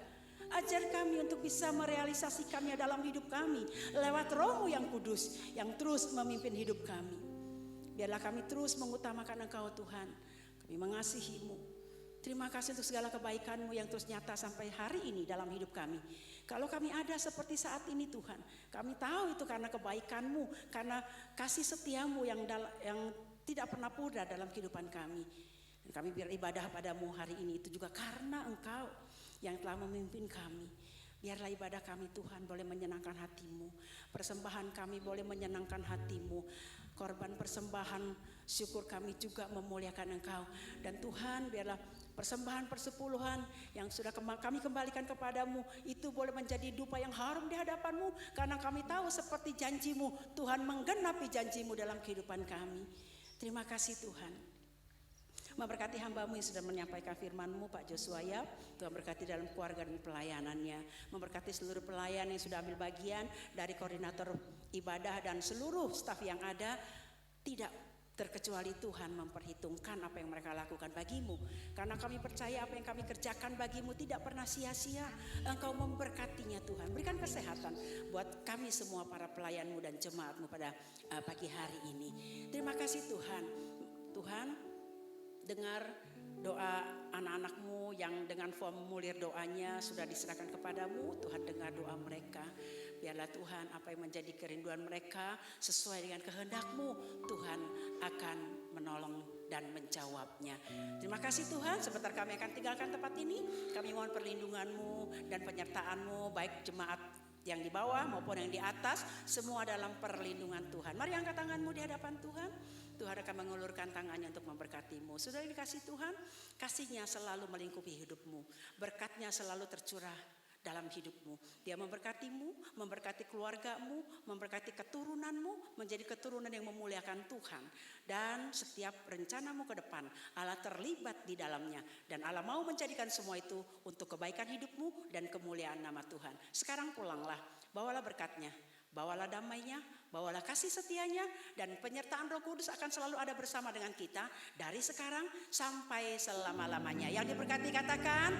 Ajar kami untuk bisa merealisasikannya dalam hidup kami lewat Roh-Mu yang kudus yang terus memimpin hidup kami. Biarlah kami terus mengutamakan Engkau Tuhan. Kami mengasihi-Mu. Terima kasih untuk segala kebaikan-Mu yang terus nyata sampai hari ini dalam hidup kami. Kalau kami ada seperti saat ini Tuhan, kami tahu itu karena kebaikan-Mu, karena kasih setia-Mu yang tidak pernah pudar dalam kehidupan kami. Dan kami beribadah padamu hari ini itu juga karena Engkau yang telah memimpin kami. Biarlah ibadah kami Tuhan boleh menyenangkan hati-Mu. Persembahan kami boleh menyenangkan hati-Mu. Korban persembahan syukur kami juga memuliakan Engkau. Dan Tuhan biarlah persembahan persepuluhan yang sudah kami kembalikan kepadamu itu boleh menjadi dupa yang harum di hadapan-Mu. Karena kami tahu seperti janji-Mu, Tuhan menggenapi janji-Mu dalam kehidupan kami. Terima kasih Tuhan. Memberkati hamba-Mu yang sudah menyampaikan firman-Mu, Pak Joshua Yap. Tuhan berkati dalam keluarga dan pelayanannya. Memberkati seluruh pelayan yang sudah ambil bagian, dari koordinator ibadah dan seluruh staf yang ada. Tidak terkecuali Tuhan memperhitungkan apa yang mereka lakukan bagi-Mu. Karena kami percaya apa yang kami kerjakan bagi-Mu tidak pernah sia-sia. Engkau memberkatinya Tuhan. Berikan kesehatan buat kami semua para pelayan-Mu dan jemaat-Mu pada pagi hari ini. Terima kasih Tuhan. Tuhan, dengar doa anak-anak-Mu yang dengan formulir doanya sudah diserahkan kepadamu. Tuhan, dengar doa mereka. Biarlah Tuhan apa yang menjadi kerinduan mereka sesuai dengan kehendak-Mu, Tuhan akan menolong dan menjawabnya. Terima kasih Tuhan, sebentar kami akan tinggalkan tempat ini. Kami mohon perlindungan-Mu dan penyertaan-Mu, baik jemaat yang di bawah maupun yang di atas, semua dalam perlindungan Tuhan. Mari angkat tangan-Mu di hadapan Tuhan. Tuhan akan mengulurkan tangannya untuk memberkati-Mu. Saudara dikasih Tuhan, kasih-Nya selalu melingkupi hidup-Mu. Berkat-Nya selalu tercurah dalam hidup-Mu. Dia memberkati-Mu, memberkati keluarga-Mu, memberkati keturunan-Mu, menjadi keturunan yang memuliakan Tuhan. Dan setiap rencana-Mu ke depan, Allah terlibat di dalamnya. Dan Allah mau menjadikan semua itu untuk kebaikan hidup-Mu dan kemuliaan nama Tuhan. Sekarang pulanglah, bawalah berkat-Nya, bawalah damai-Nya, bawalah kasih setia-Nya, dan penyertaan Roh Kudus akan selalu ada bersama dengan kita dari sekarang sampai selama-lamanya. Yang diberkati katakan